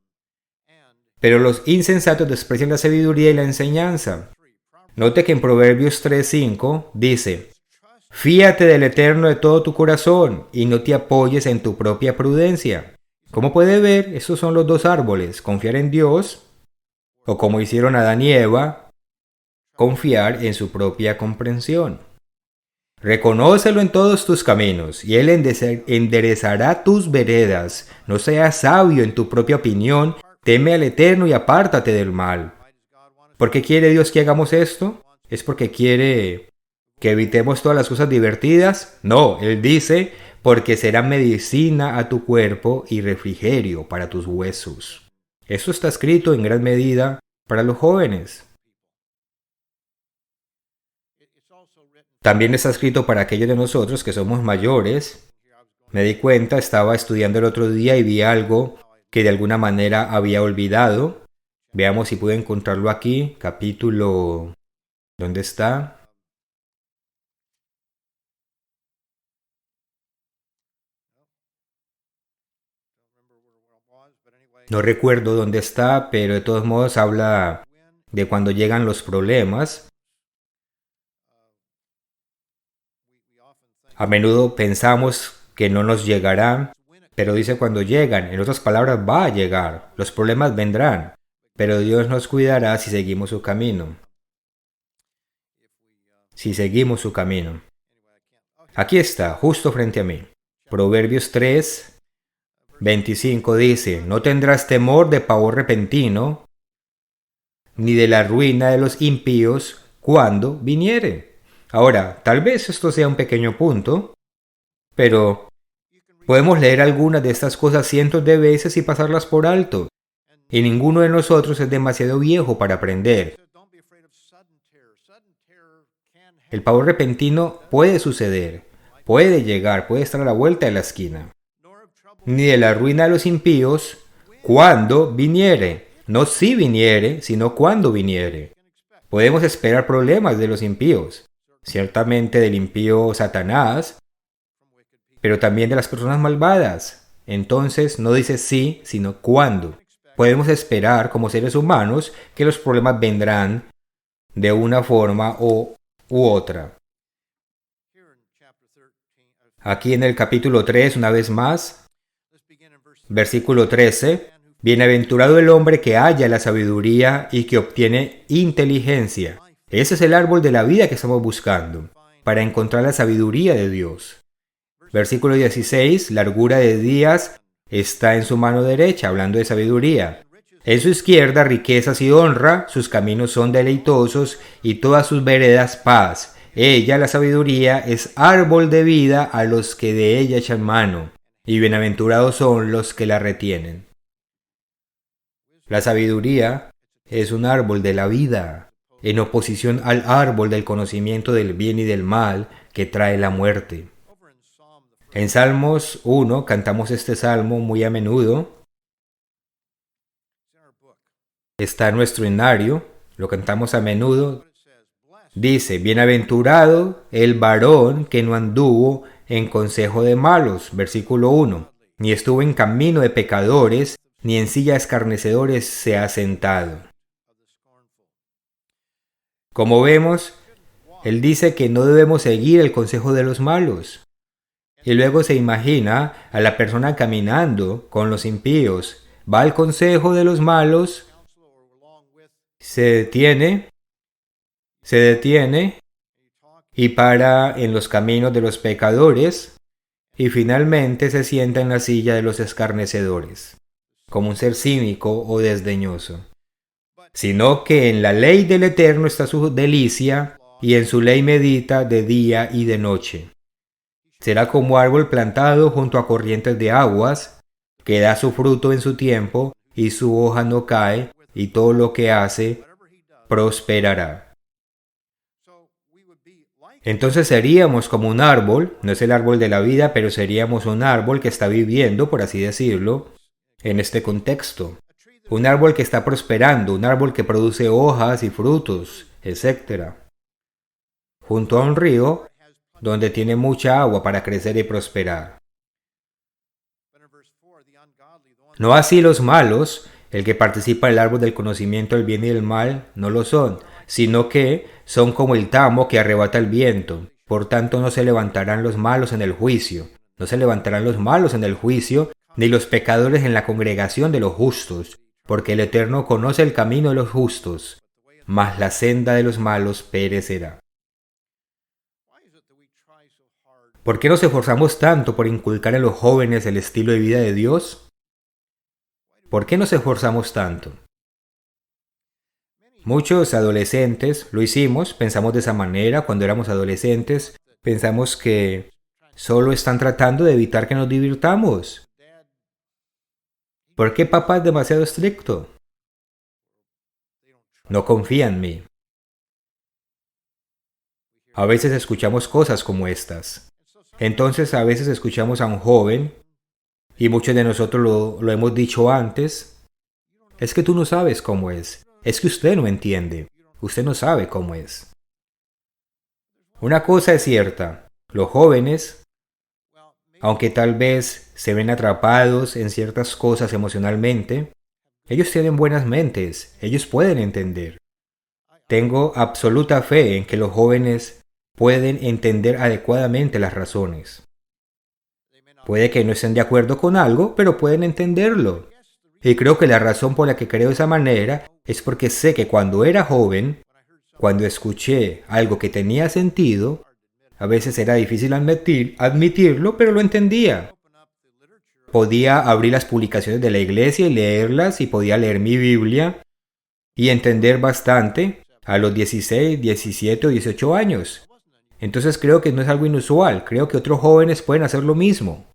Pero los insensatos desprecian la sabiduría y la enseñanza. Note que en Proverbios 3:5 dice, Fíate del Eterno de todo tu corazón y no te apoyes en tu propia prudencia. Como puede ver, estos son los dos árboles, confiar en Dios, o como hicieron Adán y Eva, confiar en su propia comprensión. Reconócelo en todos tus caminos, y Él enderezará tus veredas. No seas sabio en tu propia opinión, teme al Eterno y apártate del mal. ¿Por qué quiere Dios que hagamos esto? ¿Es porque quiere que evitemos todas las cosas divertidas? No, Él dice, porque será medicina a tu cuerpo y refrigerio para tus huesos. Esto está escrito en gran medida para los jóvenes. También está escrito para aquellos de nosotros que somos mayores. Me di cuenta, estaba estudiando el otro día y vi algo que de alguna manera había olvidado. Veamos si puedo encontrarlo aquí. Capítulo... ¿Dónde está? No recuerdo dónde está, pero de todos modos habla de cuando llegan los problemas. A menudo pensamos que no nos llegarán, pero dice cuando llegan. En otras palabras, va a llegar. Los problemas vendrán, pero Dios nos cuidará si seguimos su camino. Si seguimos su camino. Aquí está, justo frente a mí. Proverbios 3, 25 dice, no tendrás temor de pavor repentino, ni de la ruina de los impíos cuando viniere. Ahora, tal vez esto sea un pequeño punto, pero podemos leer algunas de estas cosas cientos de veces y pasarlas por alto, y ninguno de nosotros es demasiado viejo para aprender. El pavor repentino puede suceder, puede llegar, puede estar a la vuelta de la esquina. Ni de la ruina de los impíos cuando viniere. No si viniere, sino cuando viniere. Podemos esperar problemas de los impíos, ciertamente del impío Satanás, pero también de las personas malvadas. Entonces no dice sí, sino cuándo. Podemos esperar como seres humanos que los problemas vendrán de una forma u otra. Aquí en el capítulo 3, una vez más, versículo 13, bienaventurado el hombre que halla la sabiduría y que obtiene inteligencia. Ese es el árbol de la vida que estamos buscando, para encontrar la sabiduría de Dios. Versículo 16, largura de días está en su mano derecha, hablando de sabiduría. En su izquierda riquezas y honra, sus caminos son deleitosos y todas sus veredas paz. Ella, la sabiduría, es árbol de vida a los que de ella echan mano, y bienaventurados son los que la retienen. La sabiduría es un árbol de la vida, en oposición al árbol del conocimiento del bien y del mal que trae la muerte. En Salmos 1 cantamos este salmo muy a menudo. Está en nuestro himnario, lo cantamos a menudo. Dice, bienaventurado el varón que no anduvo en consejo de malos, versículo 1, ni estuvo en camino de pecadores, ni en silla de escarnecedores se ha sentado. Como vemos, él dice que no debemos seguir el consejo de los malos. Y luego se imagina a la persona caminando con los impíos. Va al consejo de los malos, se detiene y para en los caminos de los pecadores y finalmente se sienta en la silla de los escarnecedores, como un ser cínico o desdeñoso. Sino que en la ley del Eterno está su delicia y en su ley medita de día y de noche. Será como árbol plantado junto a corrientes de aguas, que da su fruto en su tiempo, y su hoja no cae, y todo lo que hace prosperará. Entonces seríamos como un árbol, no es el árbol de la vida, pero seríamos un árbol que está viviendo, por así decirlo, en este contexto. Un árbol que está prosperando, un árbol que produce hojas y frutos, etc. Junto a un río, donde tiene mucha agua para crecer y prosperar. No así los malos, el que participa del árbol del conocimiento del bien y del mal, no lo son, sino que son como el tamo que arrebata el viento. Por tanto, no se levantarán los malos en el juicio. No se levantarán los malos en el juicio, ni los pecadores en la congregación de los justos, porque el Eterno conoce el camino de los justos, mas la senda de los malos perecerá. ¿Por qué nos esforzamos tanto por inculcar en los jóvenes el estilo de vida de Dios? ¿Por qué nos esforzamos tanto? Muchos adolescentes lo hicimos, pensamos de esa manera cuando éramos adolescentes, pensamos que solo están tratando de evitar que nos divirtamos. ¿Por qué papá es demasiado estricto? No confía en mí. A veces escuchamos cosas como estas. Entonces a veces escuchamos a un joven, y muchos de nosotros lo hemos dicho antes, es que tú no sabes cómo es que usted no entiende, usted no sabe cómo es. Una cosa es cierta, los jóvenes, aunque tal vez se ven atrapados en ciertas cosas emocionalmente, ellos tienen buenas mentes, ellos pueden entender. Tengo absoluta fe en que los jóvenes pueden entender adecuadamente las razones. Puede que no estén de acuerdo con algo, pero pueden entenderlo. Y creo que la razón por la que creo de esa manera es porque sé que cuando era joven, cuando escuché algo que tenía sentido, a veces era difícil admitirlo, pero lo entendía. Podía abrir las publicaciones de la iglesia y leerlas, y podía leer mi Biblia y entender bastante a los 16, 17 o 18 años. Entonces creo que no es algo inusual, creo que otros jóvenes pueden hacer lo mismo.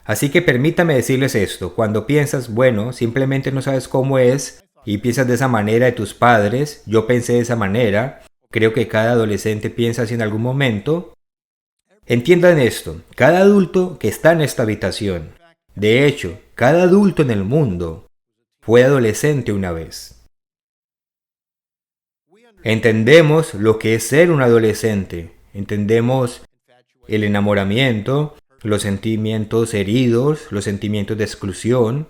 Así que permítame decirles esto, cuando piensas, bueno, simplemente no sabes cómo es y piensas de esa manera de tus padres, yo pensé de esa manera, creo que cada adolescente piensa así en algún momento. Entiendan esto, cada adulto que está en esta habitación, de hecho, cada adulto en el mundo fue adolescente una vez. Entendemos lo que es ser un adolescente, entendemos el enamoramiento, los sentimientos heridos, los sentimientos de exclusión.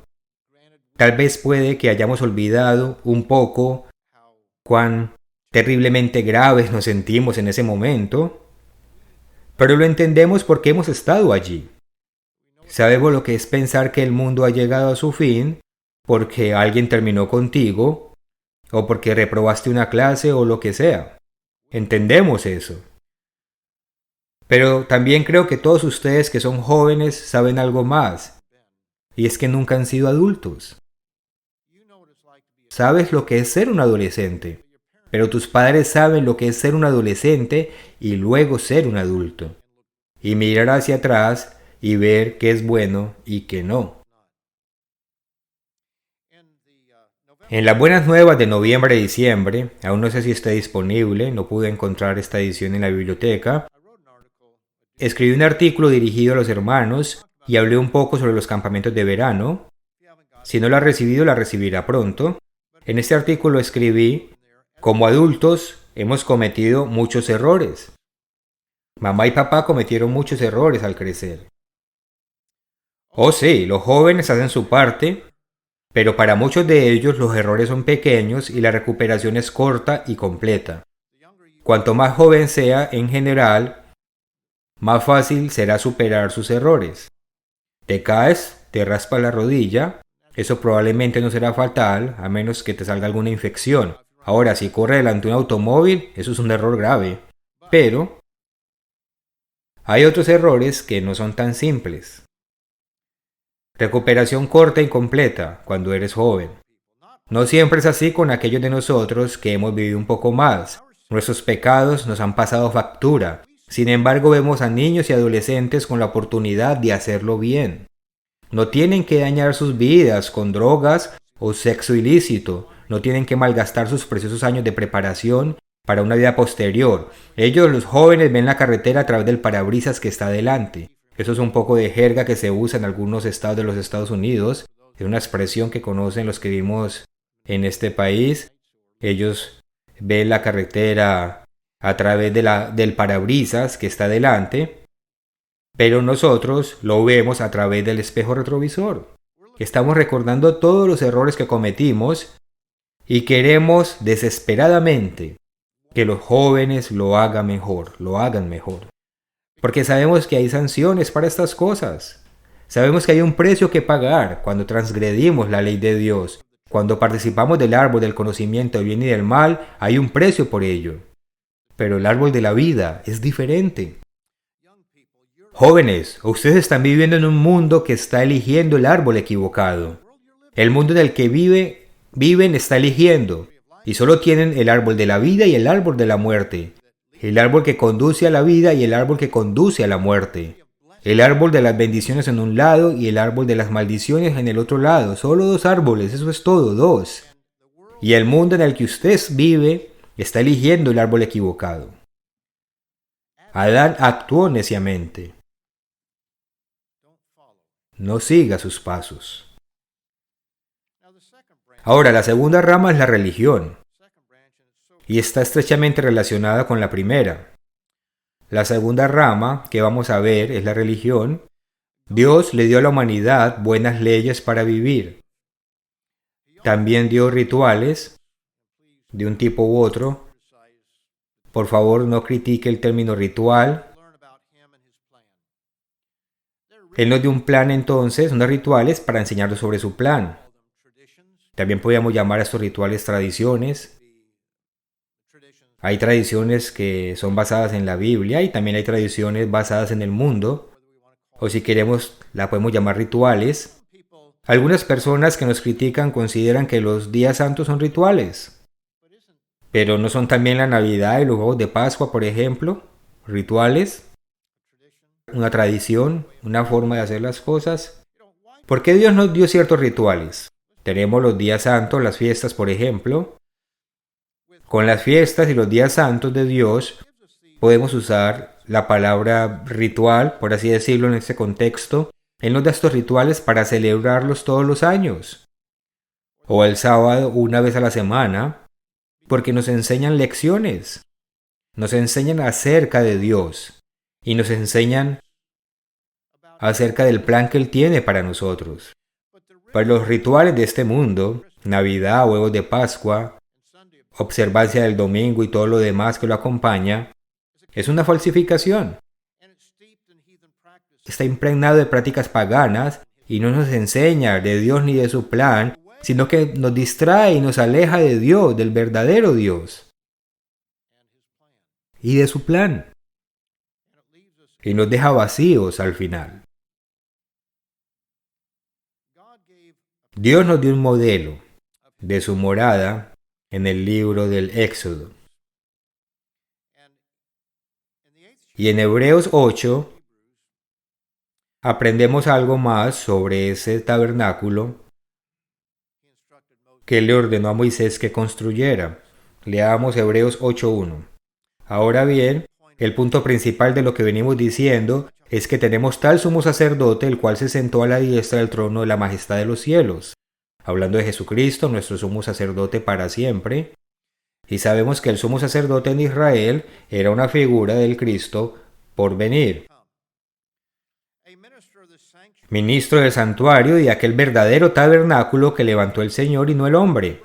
Tal vez puede que hayamos olvidado un poco cuán terriblemente graves nos sentimos en ese momento, pero lo entendemos porque hemos estado allí. Sabemos lo que es pensar que el mundo ha llegado a su fin porque alguien terminó contigo o porque reprobaste una clase o lo que sea. Entendemos eso. Pero también creo que todos ustedes que son jóvenes saben algo más, y es que nunca han sido adultos. Sabes lo que es ser un adolescente, pero tus padres saben lo que es ser un adolescente y luego ser un adulto, y mirar hacia atrás y ver qué es bueno y qué no. En las buenas nuevas de noviembre y diciembre, aún no sé si está disponible, no pude encontrar esta edición en la biblioteca, escribí un artículo dirigido a los hermanos y hablé un poco sobre los campamentos de verano. Si no lo ha recibido, la recibirá pronto. En este artículo escribí, como adultos hemos cometido muchos errores. Mamá y papá cometieron muchos errores al crecer. Oh sí, los jóvenes hacen su parte, pero para muchos de ellos los errores son pequeños y la recuperación es corta y completa. Cuanto más joven sea en general, más fácil será superar sus errores. Te caes, te raspas la rodilla, eso probablemente no será fatal, a menos que te salga alguna infección. Ahora, si corre delante de un automóvil, eso es un error grave. Pero hay otros errores que no son tan simples. Recuperación corta y completa cuando eres joven. No siempre es así con aquellos de nosotros que hemos vivido un poco más. Nuestros pecados nos han pasado factura. Sin embargo, vemos a niños y adolescentes con la oportunidad de hacerlo bien. No tienen que dañar sus vidas con drogas o sexo ilícito. No tienen que malgastar sus preciosos años de preparación para una vida posterior. Ellos, los jóvenes, ven la carretera a través del parabrisas que está delante. Eso es un poco de jerga que se usa en algunos estados de los Estados Unidos. Es una expresión que conocen los que vivimos en este país. Ellos ven la carretera a través del parabrisas que está delante, pero nosotros lo vemos a través del espejo retrovisor. Estamos recordando todos los errores que cometimos y queremos desesperadamente que los jóvenes lo hagan mejor. Porque sabemos que hay sanciones para estas cosas. Sabemos que hay un precio que pagar cuando transgredimos la ley de Dios. Cuando participamos del árbol del conocimiento del bien y del mal, hay un precio por ello. Pero el árbol de la vida es diferente. Jóvenes, ustedes están viviendo en un mundo que está eligiendo el árbol equivocado. El mundo en el que viven está eligiendo. Y solo tienen el árbol de la vida y el árbol de la muerte. El árbol que conduce a la vida y el árbol que conduce a la muerte. El árbol de las bendiciones en un lado y el árbol de las maldiciones en el otro lado. Solo dos árboles, eso es todo, dos. Y el mundo en el que usted vive está eligiendo el árbol equivocado. Adán actuó neciamente. No siga sus pasos. Ahora, la segunda rama es la religión. Y está estrechamente relacionada con la primera. La segunda rama que vamos a ver es la religión. Dios le dio a la humanidad buenas leyes para vivir. También dio rituales de un tipo u otro. Por favor, no critique el término ritual. Él nos dio un plan entonces, unos rituales para enseñarnos sobre su plan. También podríamos llamar a estos rituales tradiciones. Hay tradiciones que son basadas en la Biblia y también hay tradiciones basadas en el mundo. O si queremos, la podemos llamar rituales. Algunas personas que nos critican consideran que los días santos son rituales. Pero ¿no son también la Navidad y los huevos de Pascua, por ejemplo, rituales? Una tradición, una forma de hacer las cosas. ¿Por qué Dios nos dio ciertos rituales? Tenemos los días santos, las fiestas, por ejemplo. Con las fiestas y los días santos de Dios podemos usar la palabra ritual, por así decirlo, en este contexto. Él nos da estos rituales para celebrarlos todos los años. O el sábado una vez a la semana, porque nos enseñan lecciones. Nos enseñan acerca de Dios y nos enseñan acerca del plan que Él tiene para nosotros. Para los rituales de este mundo, Navidad, huevos de Pascua, observancia del domingo y todo lo demás que lo acompaña, es una falsificación. Está impregnado de prácticas paganas y no nos enseña de Dios ni de su plan, sino que nos distrae y nos aleja de Dios, del verdadero Dios y de su plan. Y nos deja vacíos al final. Dios nos dio un modelo de su morada en el libro del Éxodo. Y en Hebreos 8 aprendemos algo más sobre ese tabernáculo que le ordenó a Moisés que construyera. Leamos Hebreos 8:1. Ahora bien, el punto principal de lo que venimos diciendo es que tenemos tal sumo sacerdote el cual se sentó a la diestra del trono de la majestad de los cielos, hablando de Jesucristo, nuestro sumo sacerdote para siempre. Y sabemos que el sumo sacerdote en Israel era una figura del Cristo por venir. Ministro del santuario y de aquel verdadero tabernáculo que levantó el Señor y no el hombre.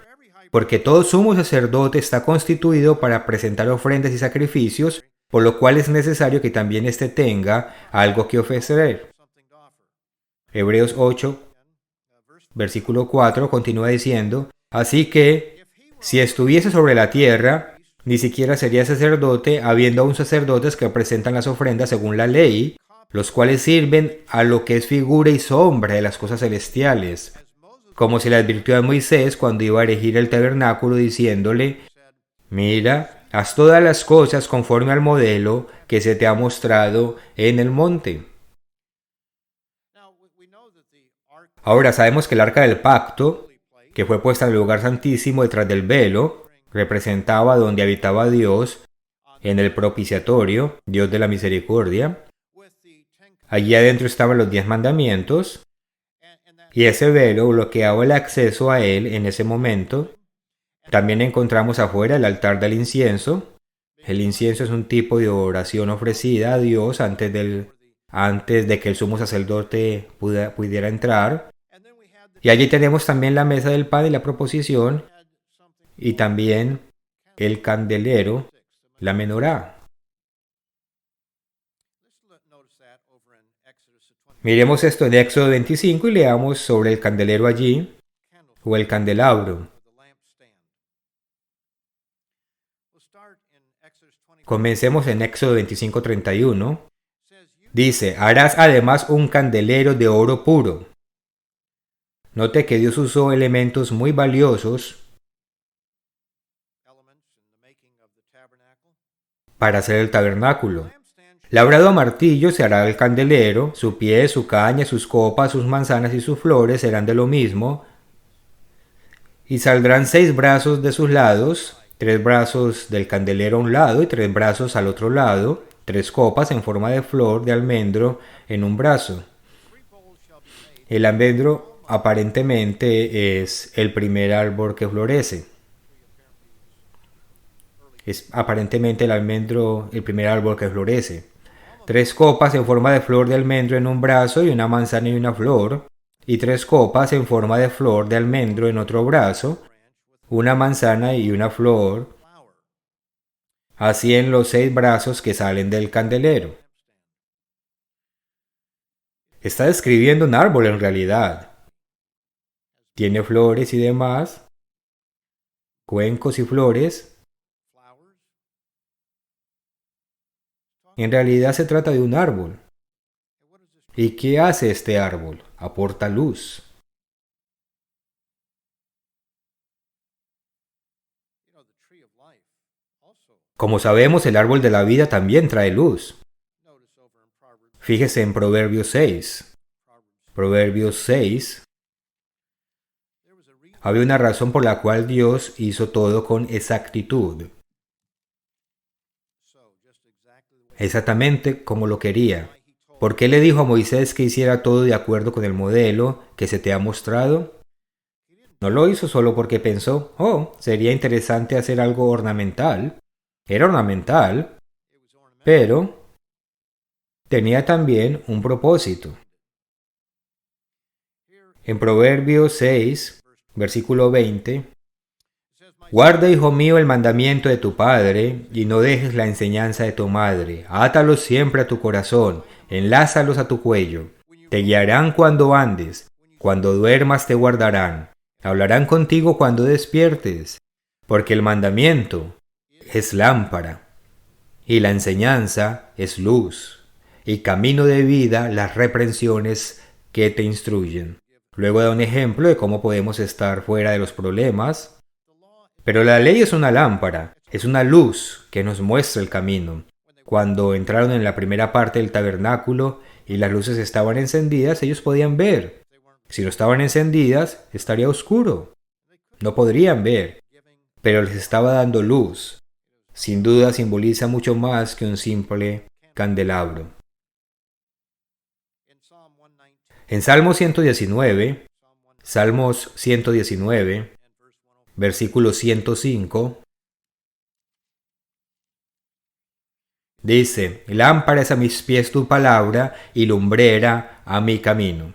Porque todo sumo sacerdote está constituido para presentar ofrendas y sacrificios, por lo cual es necesario que también éste tenga algo que ofrecer. Hebreos 8, versículo 4 continúa diciendo, así que, si estuviese sobre la tierra, ni siquiera sería sacerdote, habiendo aún sacerdotes que presentan las ofrendas según la ley, los cuales sirven a lo que es figura y sombra de las cosas celestiales, como se le advirtió a Moisés cuando iba a erigir el tabernáculo, diciéndole, mira, haz todas las cosas conforme al modelo que se te ha mostrado en el monte. Ahora sabemos que el arca del pacto, que fue puesta en el lugar santísimo detrás del velo, representaba donde habitaba Dios, en el propiciatorio, Dios de la misericordia. Allí adentro estaban los 10 mandamientos, y ese velo bloqueaba el acceso a él en ese momento. También encontramos afuera el altar del incienso. El incienso es un tipo de oración ofrecida a Dios antes de que el sumo sacerdote pudiera entrar. Y allí tenemos también la mesa del pan y la proposición, y también el candelero la menorá. Miremos esto en Éxodo 25 y leamos sobre el candelero allí, o el candelabro. Comencemos en Éxodo 25:31. Dice, harás además un candelero de oro puro. Note que Dios usó elementos muy valiosos para hacer el tabernáculo. Labrado a martillo se hará el candelero, su pie, su caña, sus copas, sus manzanas y sus flores serán de lo mismo, y saldrán 6 brazos de sus lados, 3 brazos del candelero a un lado y 3 brazos al otro lado, 3 copas en forma de flor de almendro en un brazo. El almendro aparentemente es el primer árbol que florece. Es aparentemente el almendro el primer árbol que florece. 3 copas en forma de flor de almendro en un brazo y una manzana y una flor, y 3 copas en forma de flor de almendro en otro brazo, una manzana y una flor, así en los 6 brazos que salen del candelero. Está describiendo un árbol en realidad. Tiene flores y demás, cuencos y flores. En realidad se trata de un árbol. ¿Y qué hace este árbol? Aporta luz. Como sabemos, el árbol de la vida también trae luz. Fíjese en Proverbios 6. Proverbios 6. Había una razón por la cual Dios hizo todo con exactitud. Exactamente como lo quería. ¿Por qué le dijo a Moisés que hiciera todo de acuerdo con el modelo que se te ha mostrado? No lo hizo solo porque pensó, oh, sería interesante hacer algo ornamental. Era ornamental, pero tenía también un propósito. En Proverbios 6, versículo 20, guarda, hijo mío, el mandamiento de tu padre, y no dejes la enseñanza de tu madre. Átalos siempre a tu corazón, enlázalos a tu cuello. Te guiarán cuando andes, cuando duermas te guardarán. Hablarán contigo cuando despiertes, porque el mandamiento es lámpara, y la enseñanza es luz, y camino de vida las reprensiones que te instruyen. Luego da un ejemplo de cómo podemos estar fuera de los problemas. Pero la ley es una lámpara, es una luz que nos muestra el camino. Cuando entraron en la primera parte del tabernáculo y las luces estaban encendidas, ellos podían ver. Si no estaban encendidas, estaría oscuro. No podrían ver, pero les estaba dando luz. Sin duda simboliza mucho más que un simple candelabro. En Salmos 119, versículo 105, dice, lámpara es a mis pies tu palabra y lumbrera a mi camino.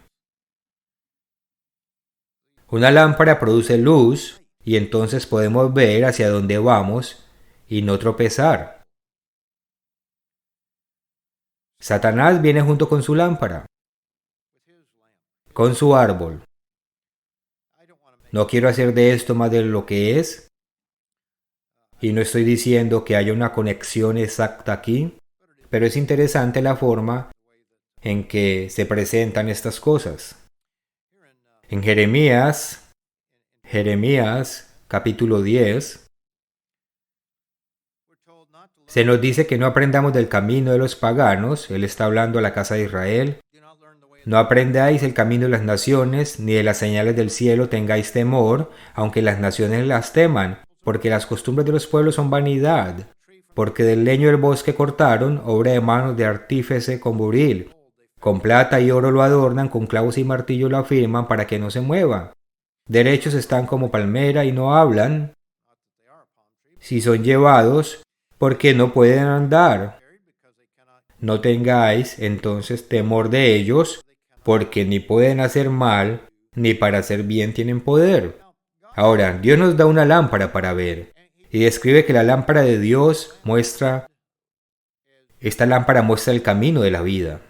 Una lámpara produce luz y entonces podemos ver hacia dónde vamos y no tropezar. Satanás viene junto con su lámpara, con su árbol. No quiero hacer de esto más de lo que es. Y no estoy diciendo que haya una conexión exacta aquí, pero es interesante la forma en que se presentan estas cosas. En Jeremías capítulo 10, se nos dice que no aprendamos del camino de los paganos. Él está hablando a la casa de Israel. No aprendáis el camino de las naciones, ni de las señales del cielo tengáis temor, aunque las naciones las teman, porque las costumbres de los pueblos son vanidad. Porque del leño del bosque cortaron, obra de manos de artífice con buril. Con plata y oro lo adornan, con clavos y martillo lo afirman para que no se mueva. Derechos están como palmera y no hablan. Si son llevados, porque no pueden andar. No tengáis entonces temor de ellos, porque ni pueden hacer mal, ni para hacer bien tienen poder. Ahora, Dios nos da una lámpara para ver, y describe que la lámpara de Dios esta lámpara muestra el camino de la vida.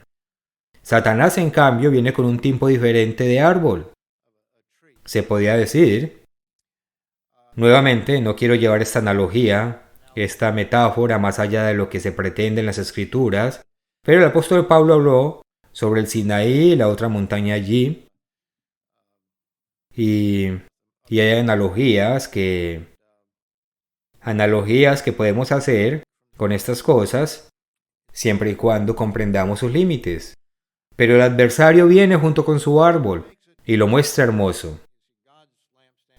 Satanás, en cambio, viene con un tipo diferente de árbol. Se podría decir, nuevamente, no quiero llevar esta analogía, esta metáfora más allá de lo que se pretende en las Escrituras, pero el apóstol Pablo habló sobre el Sinaí y la otra montaña allí, y hay analogías que podemos hacer con estas cosas, siempre y cuando comprendamos sus límites. Pero el adversario viene junto con su árbol y lo muestra hermoso.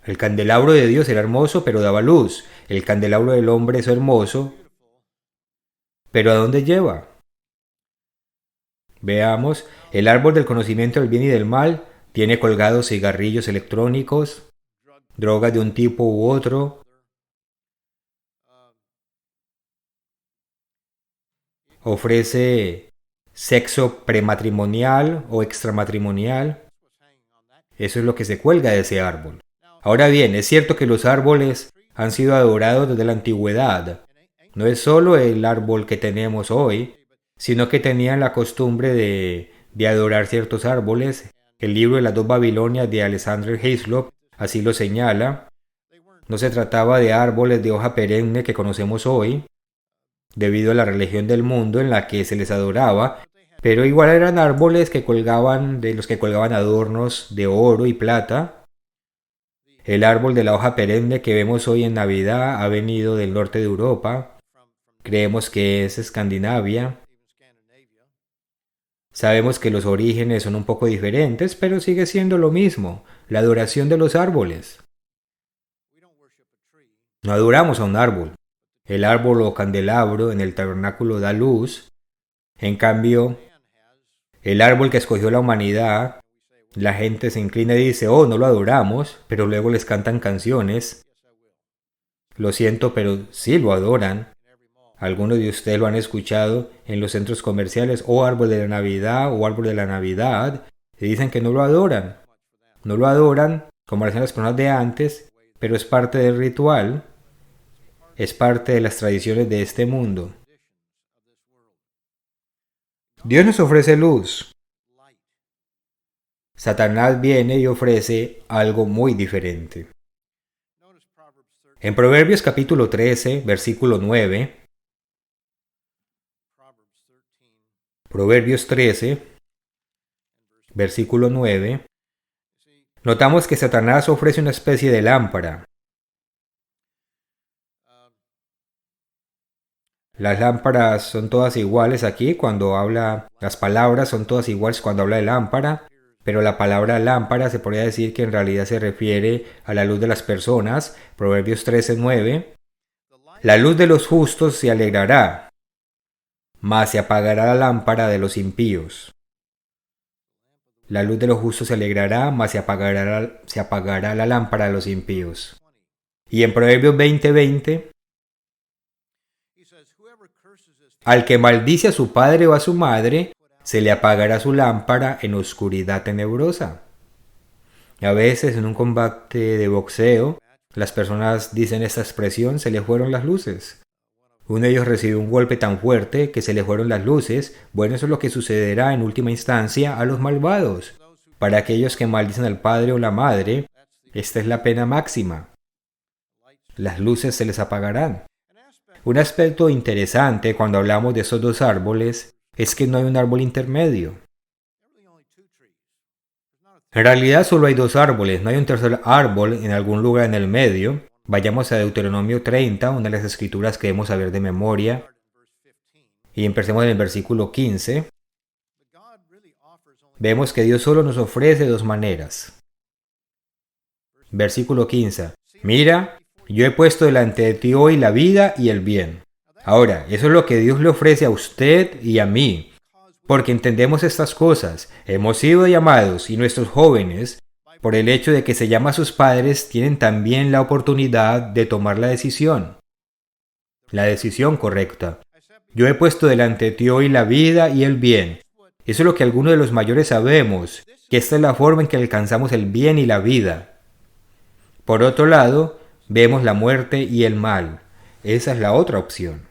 El candelabro de Dios era hermoso, pero daba luz. El candelabro del hombre es hermoso, pero ¿a dónde lleva? Veamos, el árbol del conocimiento del bien y del mal tiene colgados cigarrillos electrónicos, drogas de un tipo u otro, ofrece sexo prematrimonial o extramatrimonial. Eso es lo que se cuelga de ese árbol. Ahora bien, es cierto que los árboles han sido adorados desde la antigüedad. No es solo el árbol que tenemos hoy, sino que tenían la costumbre de adorar ciertos árboles. El libro de las dos Babilonias de Alexander Hislop así lo señala. No se trataba de árboles de hoja perenne que conocemos hoy, debido a la religión del mundo en la que se les adoraba, pero igual eran árboles de los que colgaban adornos de oro y plata. El árbol de la hoja perenne que vemos hoy en Navidad ha venido del norte de Europa. Creemos que es Escandinavia. Sabemos que los orígenes son un poco diferentes, pero sigue siendo lo mismo, la adoración de los árboles. No adoramos a un árbol. El árbol o candelabro en el tabernáculo da luz. En cambio, el árbol que escogió la humanidad, la gente se inclina y dice, oh, no lo adoramos, pero luego les cantan canciones. Lo siento, pero sí lo adoran. Algunos de ustedes lo han escuchado en los centros comerciales, oh, árbol de la Navidad o árbol de la Navidad, y dicen que no lo adoran. No lo adoran como hacían las personas de antes, pero es parte del ritual. Es parte de las tradiciones de este mundo. Dios nos ofrece luz. Satanás viene y ofrece algo muy diferente. En Proverbios capítulo 13, versículo 9, Proverbios 13, versículo 9, notamos que Satanás ofrece una especie de lámpara. Las lámparas son todas iguales aquí las palabras son todas iguales cuando habla de lámpara, pero la palabra lámpara se podría decir que en realidad se refiere a la luz de las personas. Proverbios 13:9. La luz de los justos se alegrará, mas se apagará la lámpara de los impíos. La luz de los justos se alegrará, mas se apagará la lámpara de los impíos. Y en Proverbios 20:20, al que maldice a su padre o a su madre, se le apagará su lámpara en oscuridad tenebrosa. A veces en un combate de boxeo, las personas dicen esta expresión, se le fueron las luces. Uno de ellos recibió un golpe tan fuerte que se le fueron las luces. Bueno, eso es lo que sucederá en última instancia a los malvados. Para aquellos que maldicen al padre o la madre, esta es la pena máxima. Las luces se les apagarán. Un aspecto interesante cuando hablamos de esos dos árboles es que no hay un árbol intermedio. En realidad solo hay dos árboles, no hay un tercer árbol en algún lugar en el medio. Vayamos a Deuteronomio 30, una de las escrituras que debemos saber de memoria, y empecemos en el versículo 15. Vemos que Dios solo nos ofrece dos maneras. Versículo 15. Mira, yo he puesto delante de ti hoy la vida y el bien. Ahora, eso es lo que Dios le ofrece a usted y a mí. Porque entendemos estas cosas, hemos sido llamados y nuestros jóvenes, por el hecho de que se llama a sus padres, tienen también la oportunidad de tomar la decisión correcta. Yo he puesto delante de ti hoy la vida y el bien. Eso es lo que algunos de los mayores sabemos, que esta es la forma en que alcanzamos el bien y la vida. Por otro lado, vemos la muerte y el mal. Esa es la otra opción.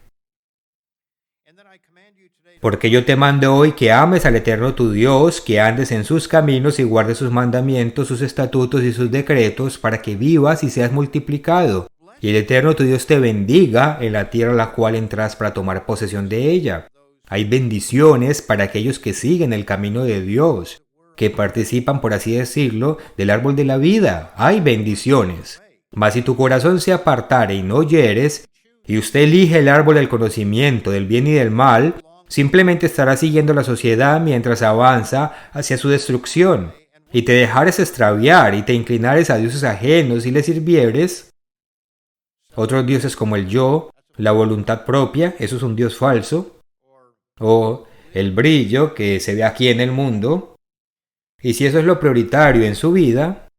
Porque yo te mando hoy que ames al Eterno tu Dios, que andes en sus caminos y guardes sus mandamientos, sus estatutos y sus decretos, para que vivas y seas multiplicado. Y el Eterno tu Dios te bendiga en la tierra a la cual entras para tomar posesión de ella. Hay bendiciones para aquellos que siguen el camino de Dios, que participan, por así decirlo, del árbol de la vida. Hay bendiciones. Mas si tu corazón se apartare y no oyeres, y usted elige el árbol del conocimiento del bien y del mal, simplemente estará siguiendo la sociedad mientras avanza hacia su destrucción. Y te dejares extraviar y te inclinares a dioses ajenos y les sirvieres, otros dioses como el yo, la voluntad propia, eso es un dios falso, o el brillo que se ve aquí en el mundo, y si eso es lo prioritario en su vida,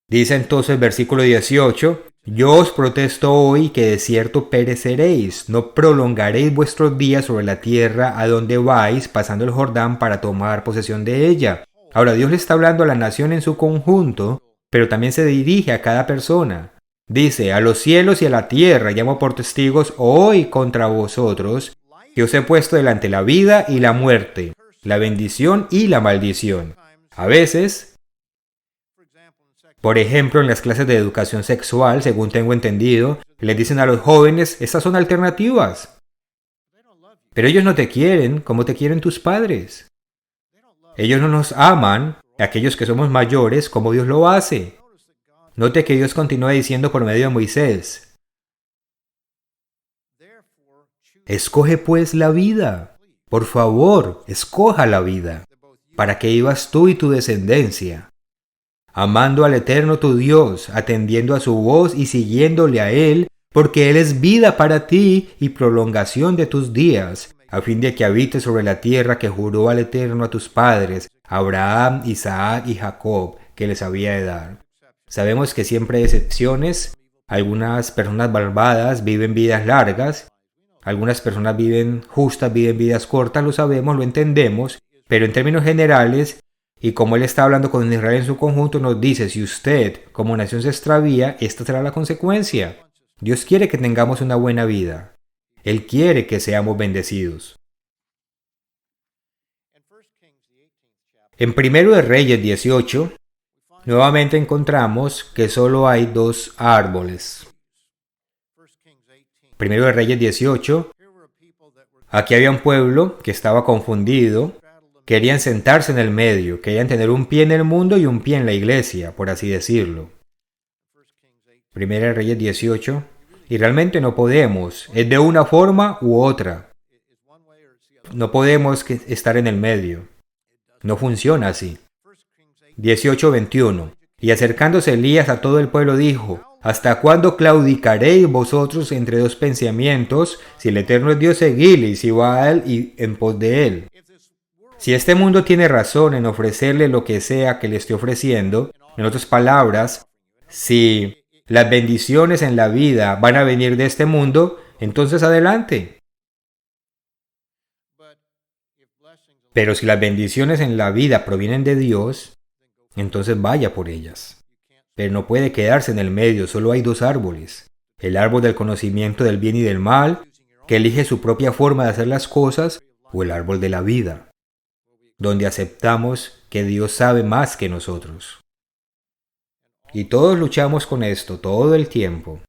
dice entonces el versículo 18, yo os protesto hoy que de cierto pereceréis, no prolongaréis vuestros días sobre la tierra a donde vais pasando el Jordán para tomar posesión de ella. Ahora Dios le está hablando a la nación en su conjunto, pero también se dirige a cada persona. Dice, a los cielos y a la tierra llamo por testigos hoy contra vosotros, que os he puesto delante la vida y la muerte, la bendición y la maldición. A veces, por ejemplo, en las clases de educación sexual, según tengo entendido, les dicen a los jóvenes, estas son alternativas. Pero ellos no te quieren como te quieren tus padres. Ellos no nos aman, aquellos que somos mayores, como Dios lo hace. Note que Dios continúa diciendo por medio de Moisés, escoge pues la vida. Por favor, escoja la vida, para que vivas tú y tu descendencia, amando al Eterno tu Dios, atendiendo a su voz y siguiéndole a Él, porque Él es vida para ti y prolongación de tus días, a fin de que habites sobre la tierra que juró al Eterno a tus padres, Abraham, Isaac y Jacob, que les había de dar. Sabemos que siempre hay excepciones. Algunas personas malvadas viven vidas largas. Algunas personas viven justas, viven vidas cortas, lo sabemos, lo entendemos. Pero en términos generales, y como Él está hablando con Israel en su conjunto, nos dice, si usted como nación se extravía, esta será la consecuencia. Dios quiere que tengamos una buena vida. Él quiere que seamos bendecidos. En 1 de Reyes 18, nuevamente encontramos que solo hay dos árboles. 1 de Reyes 18, aquí había un pueblo que estaba confundido, querían sentarse en el medio, querían tener un pie en el mundo y un pie en la iglesia, por así decirlo. 1 de Reyes 18, y realmente no podemos, es de una forma u otra. No podemos estar en el medio. No funciona así. 18:21. Y acercándose Elías a todo el pueblo dijo, ¿hasta cuándo claudicaréis vosotros entre dos pensamientos? Si el Eterno es Dios, seguidle, y si va a él y en pos de él. Si este mundo tiene razón en ofrecerle lo que sea que le esté ofreciendo, en otras palabras, si las bendiciones en la vida van a venir de este mundo, entonces adelante. Pero si las bendiciones en la vida provienen de Dios, entonces vaya por ellas. Pero no puede quedarse en el medio, solo hay dos árboles. El árbol del conocimiento del bien y del mal, que elige su propia forma de hacer las cosas, o el árbol de la vida, donde aceptamos que Dios sabe más que nosotros. Y todos luchamos con esto todo el tiempo,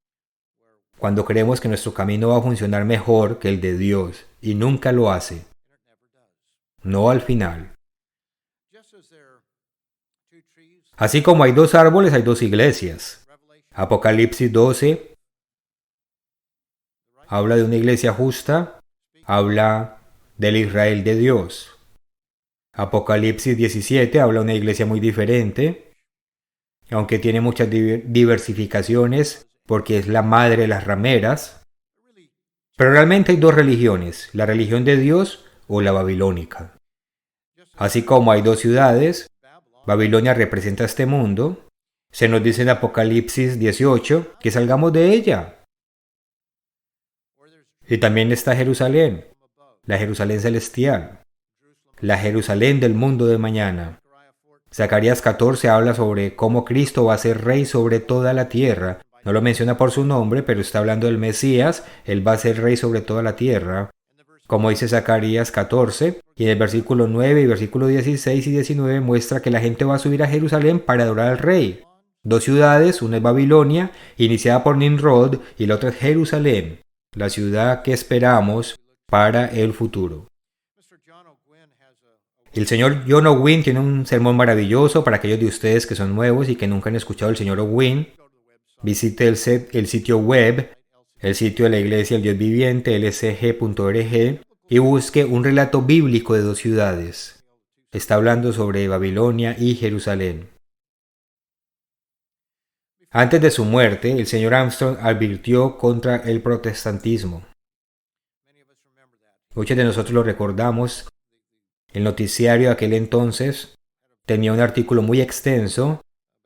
cuando creemos que nuestro camino va a funcionar mejor que el de Dios, y nunca lo hace. No al final. Así como hay dos árboles, hay dos iglesias. Apocalipsis 12 habla de una iglesia justa, habla del Israel de Dios. Apocalipsis 17 habla de una iglesia muy diferente, aunque tiene muchas diversificaciones porque es la madre de las rameras. Pero realmente hay dos religiones, la religión de Dios o la babilónica. Así como hay dos ciudades, Babilonia representa este mundo, se nos dice en Apocalipsis 18 que salgamos de ella. Y también está Jerusalén, la Jerusalén celestial, la Jerusalén del mundo de mañana. Zacarías 14 habla sobre cómo Cristo va a ser rey sobre toda la tierra. No lo menciona por su nombre, pero está hablando del Mesías. Él va a ser rey sobre toda la tierra, como dice Zacarías 14. Y en el versículo 9 y versículo 16 y 19 muestra que la gente va a subir a Jerusalén para adorar al rey. Dos ciudades, una es Babilonia, iniciada por Nimrod, y la otra es Jerusalén, la ciudad que esperamos para el futuro. El señor John Owen tiene un sermón maravilloso para aquellos de ustedes que son nuevos y que nunca han escuchado al señor Owen. Visite el sitio web, el sitio de la Iglesia del Dios Viviente, lcg.org, y busque un relato bíblico de dos ciudades. Está hablando sobre Babilonia y Jerusalén. Antes de su muerte, el señor Armstrong advirtió contra el protestantismo. Muchos de nosotros lo recordamos. El noticiario de aquel entonces tenía un artículo muy extenso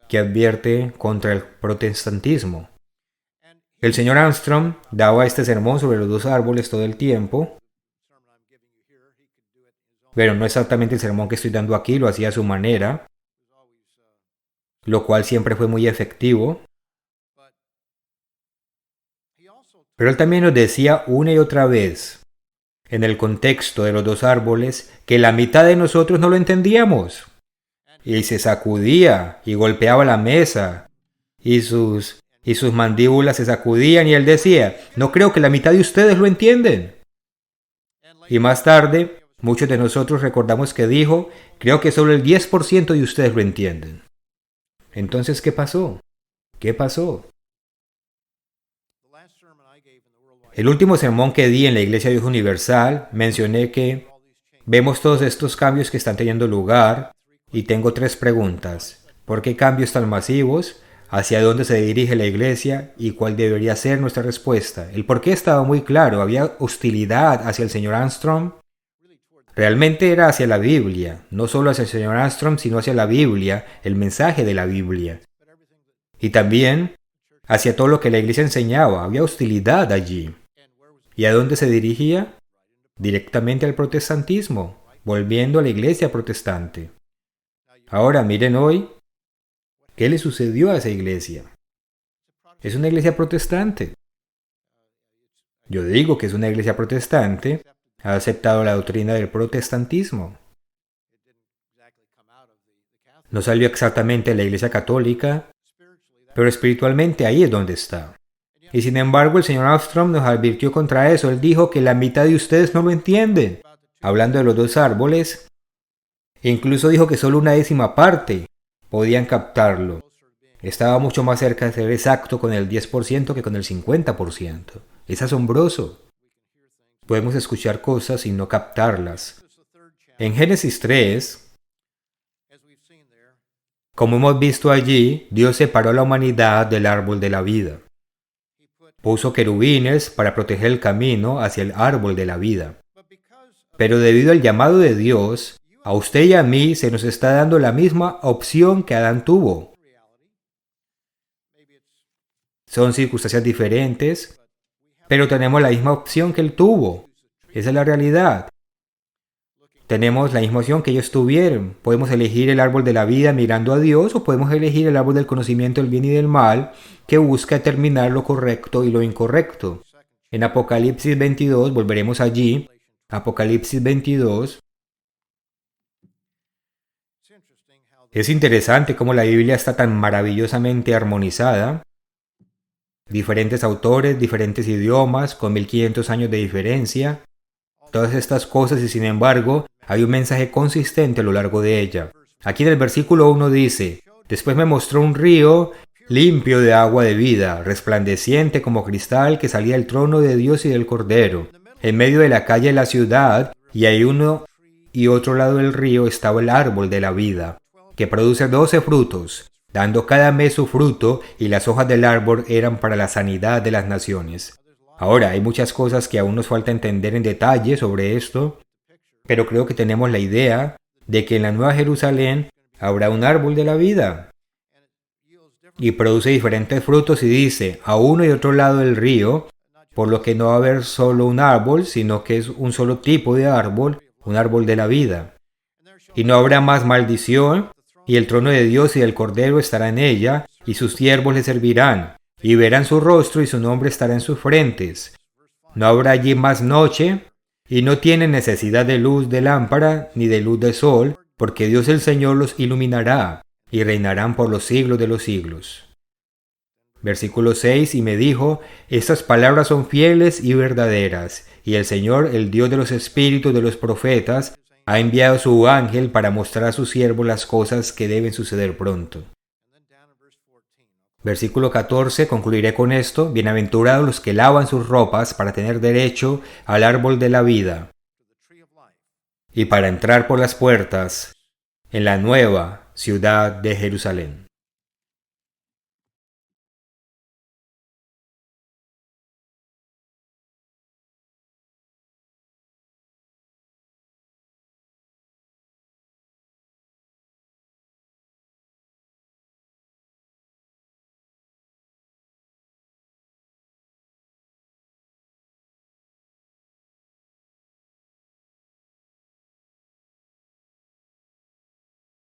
que advierte contra el protestantismo. El señor Armstrong daba este sermón sobre los dos árboles todo el tiempo, pero no exactamente el sermón que estoy dando aquí, lo hacía a su manera, lo cual siempre fue muy efectivo. Pero él también nos decía una y otra vez, en el contexto de los dos árboles, que la mitad de nosotros no lo entendíamos. Y se sacudía y golpeaba la mesa y sus mandíbulas se sacudían y él decía, no creo que la mitad de ustedes lo entienden. Y más tarde, muchos de nosotros recordamos que dijo, creo que solo el 10% de ustedes lo entienden. Entonces, ¿qué pasó? ¿Qué pasó? El último sermón que di en la Iglesia de Dios Universal mencioné que vemos todos estos cambios que están teniendo lugar y tengo tres preguntas. ¿Por qué cambios tan masivos? ¿Hacia dónde se dirige la Iglesia? ¿Y cuál debería ser nuestra respuesta? El por qué estaba muy claro. Había hostilidad hacia el señor Armstrong. Realmente era hacia la Biblia. No solo hacia el señor Armstrong, sino hacia la Biblia, el mensaje de la Biblia. Y también hacia todo lo que la Iglesia enseñaba. Había hostilidad allí. ¿Y a dónde se dirigía? Directamente al protestantismo, volviendo a la iglesia protestante. Ahora miren hoy, ¿qué le sucedió a esa iglesia? Es una iglesia protestante. Yo digo que es una iglesia protestante, ha aceptado la doctrina del protestantismo. No salió exactamente de la iglesia católica, pero espiritualmente ahí es donde está. Y sin embargo, el señor Armstrong nos advirtió contra eso. Él dijo que la mitad de ustedes no lo entienden. Hablando de los dos árboles, incluso dijo que solo una décima parte podían captarlo. Estaba mucho más cerca de ser exacto con el 10% que con el 50%. Es asombroso. Podemos escuchar cosas y no captarlas. En Génesis 3, como hemos visto allí, Dios separó a la humanidad del árbol de la vida. Puso querubines para proteger el camino hacia el árbol de la vida. Pero debido al llamado de Dios, a usted y a mí se nos está dando la misma opción que Adán tuvo. Son circunstancias diferentes, pero tenemos la misma opción que él tuvo. Esa es la realidad. Tenemos la misma opción que ellos tuvieron. Podemos elegir el árbol de la vida mirando a Dios o podemos elegir el árbol del conocimiento del bien y del mal que busca determinar lo correcto y lo incorrecto. En Apocalipsis 22, volveremos allí. Apocalipsis 22. Es interesante cómo la Biblia está tan maravillosamente armonizada. Diferentes autores, diferentes idiomas, con 1500 años de diferencia. Todas estas cosas y sin embargo, hay un mensaje consistente a lo largo de ella. Aquí en el versículo 1 dice, después me mostró un río limpio de agua de vida, resplandeciente como cristal que salía del trono de Dios y del Cordero. En medio de la calle de la ciudad, y a uno y otro lado del río estaba el árbol de la vida, que produce 12 frutos, dando cada mes su fruto, y las hojas del árbol eran para la sanidad de las naciones. Ahora, hay muchas cosas que aún nos falta entender en detalle sobre esto, pero creo que tenemos la idea de que en la Nueva Jerusalén habrá un árbol de la vida. Y produce diferentes frutos y dice, a uno y otro lado del río, por lo que no va a haber solo un árbol, sino que es un solo tipo de árbol, un árbol de la vida. Y no habrá más maldición, y el trono de Dios y del Cordero estará en ella, y sus siervos le servirán, y verán su rostro y su nombre estará en sus frentes. No habrá allí más noche, y no tienen necesidad de luz de lámpara ni de luz de sol, porque Dios el Señor los iluminará, y reinarán por los siglos de los siglos. Versículo 6, y me dijo, estas palabras son fieles y verdaderas, y el Señor, el Dios de los espíritus de los profetas, ha enviado su ángel para mostrar a su siervo las cosas que deben suceder pronto. Versículo 14, concluiré con esto, bienaventurados los que lavan sus ropas para tener derecho al árbol de la vida y para entrar por las puertas en la nueva ciudad de Jerusalén.